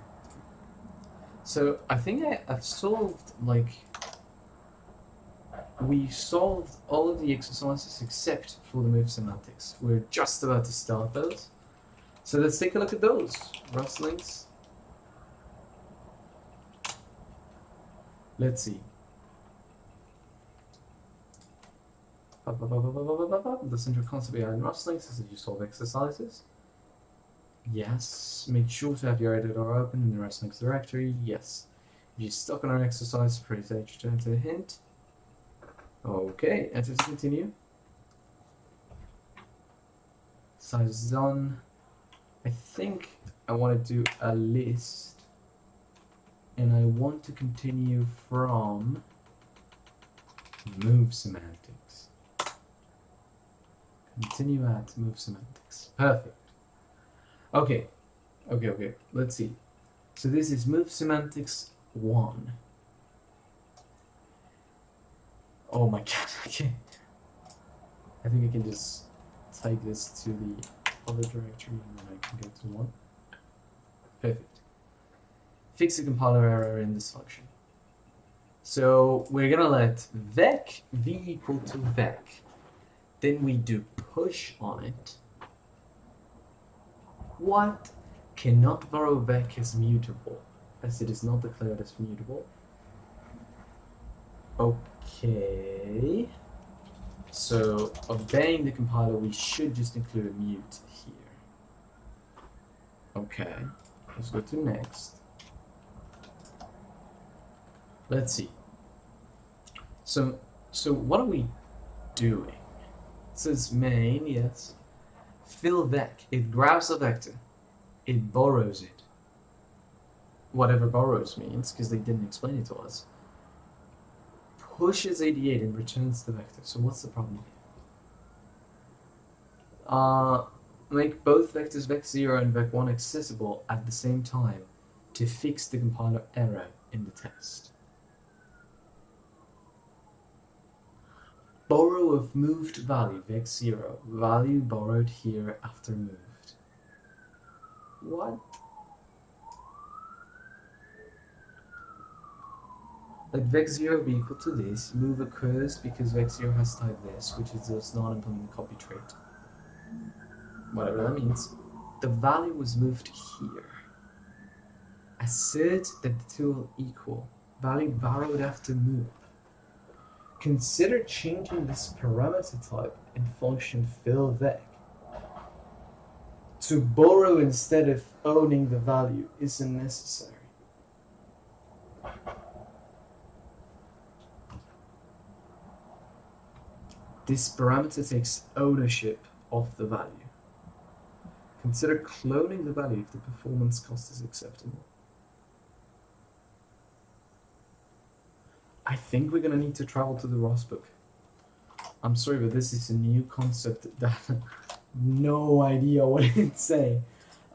So, I think I've solved, like. We solved all of the exercises except for the move semantics. We're just about to start those. So let's take a look at those. Rustlings. Let's see. The central concept behind Rustlings is that you solve exercises. Yes. Make sure to have your editor open in the Rustlings directory. Yes. If you're stuck on an exercise, press H to enter a hint. Okay, enter to continue. Size is done. I think I want to do a list, and I want to continue from move semantics. Continue at move semantics. Perfect. Okay, let's see. So this is move semantics 1. Oh my god, okay. I think I can just take this to the other directory and then I can go to 1. Perfect. Fix the compiler error in this function. So we're gonna let vec v equal to vec. Then we do push on it. What? Cannot borrow vec as mutable, as it is not declared as mutable. Okay. So, obeying the compiler, we should just include a mute here. Okay. Let's go to next. Let's see. So what are we doing? It says main, yes. Fill vec. It grabs a vector. It borrows it. Whatever borrows means, because they didn't explain it to us. Pushes 88 and returns the vector. So what's the problem here? Make both vectors vec0 and vec1 accessible at the same time to fix the compiler error in the test. Borrow of moved value vec0, value borrowed here after moved. What? Let vec0 be equal to this. Move occurs because vec0 has type this, which is does not implement the copy trait. Whatever that means. The value was moved here. Assert that the two will equal. Value borrowed after move. Consider changing this parameter type in function fill vec. To borrow instead of owning the value isn't necessary. This parameter takes ownership of the value. Consider cloning the value if the performance cost is acceptable. I think we're gonna need to travel to the Rust book. I'm sorry, but this is a new concept that no idea what it's saying.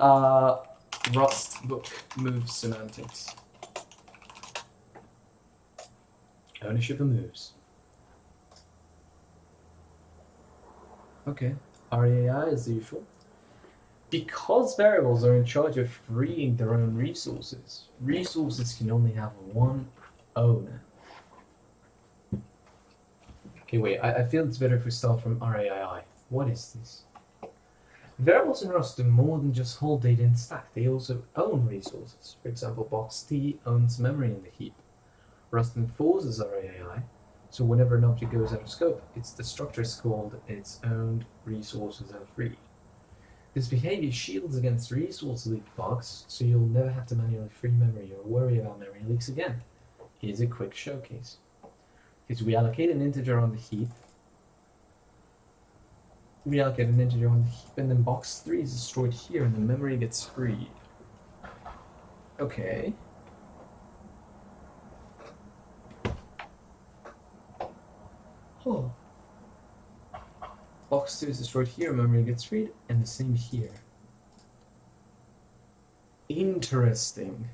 Rust book move semantics. Ownership of moves. Okay, RAI as usual. Because variables are in charge of freeing their own resources, resources can only have one owner. Okay, wait, I feel it's better if we start from RAII. What is this? Variables in Rust do more than just hold data in the stack, they also own resources. For example, box T owns memory in the heap. Rust enforces RAII, so whenever an object goes out of scope, its destructor is called its own resources are free. This behavior shields against resource leak bugs, so you'll never have to manually free memory or worry about memory leaks again. Here's a quick showcase. Is we allocate an integer on the heap, and then box 3 is destroyed here, and the memory gets freed. Okay. Oh. Box 2 is destroyed here, memory gets freed, and the same here. Interesting.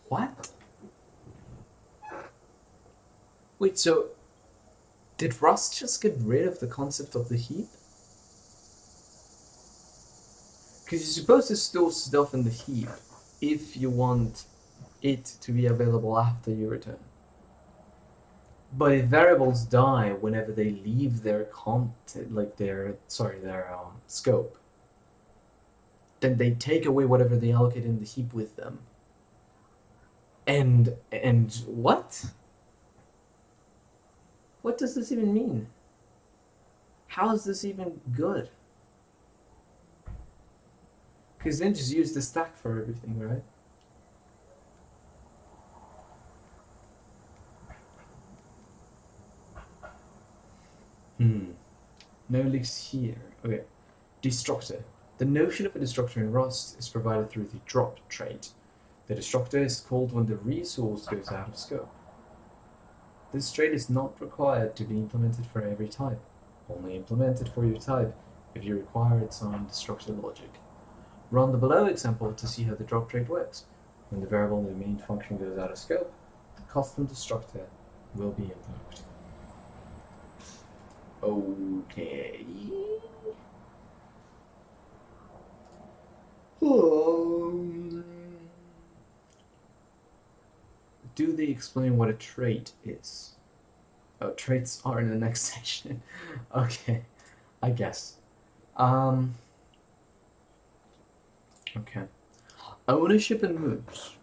What? Wait, so did Rust just get rid of the concept of the heap? Because you're supposed to store stuff in the heap if you want it to be available after you return. But if variables die whenever they leave their content, like their scope, then they take away whatever they allocate in the heap with them. And what? What does this even mean? How is this even good? Because then just use the stack for everything, right? No leaks here. Okay. Destructor. The notion of a destructor in Rust is provided through the drop trait. The destructor is called when the resource goes out of scope. This trait is not required to be implemented for every type, only implemented for your type if you require its own destructor logic. Run the below example to see how the drop trait works. When the variable in the main function goes out of scope, the custom destructor will be invoked. Okay. Do they explain what a trait is? Oh, traits are in the next section. Okay, I guess. Okay. Ownership and moves.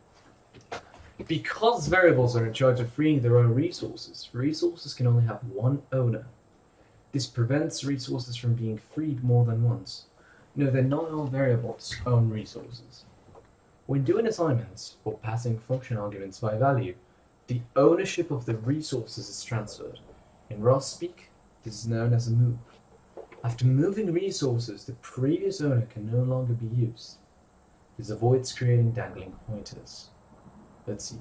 Because variables are in charge of freeing their own resources, resources can only have one owner. This prevents resources from being freed more than once. No, that not all variables own resources. When doing assignments or passing function arguments by value, the ownership of the resources is transferred. In Rust speak, this is known as a move. After moving resources, the previous owner can no longer be used. This avoids creating dangling pointers. Let's see.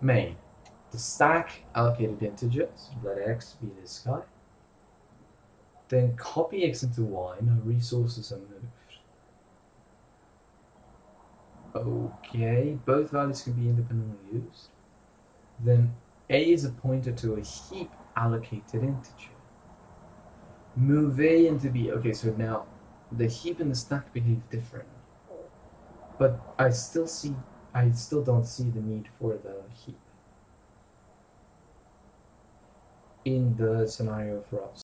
Main. The stack allocated integers, let x be this guy. Then copy x into y, now resources are moved. Okay, both values can be independently used. Then a is a pointer to a heap allocated integer. Move a into b. Okay, so now the heap and the stack behave different. But I still don't see the need for the heap in the scenario for us.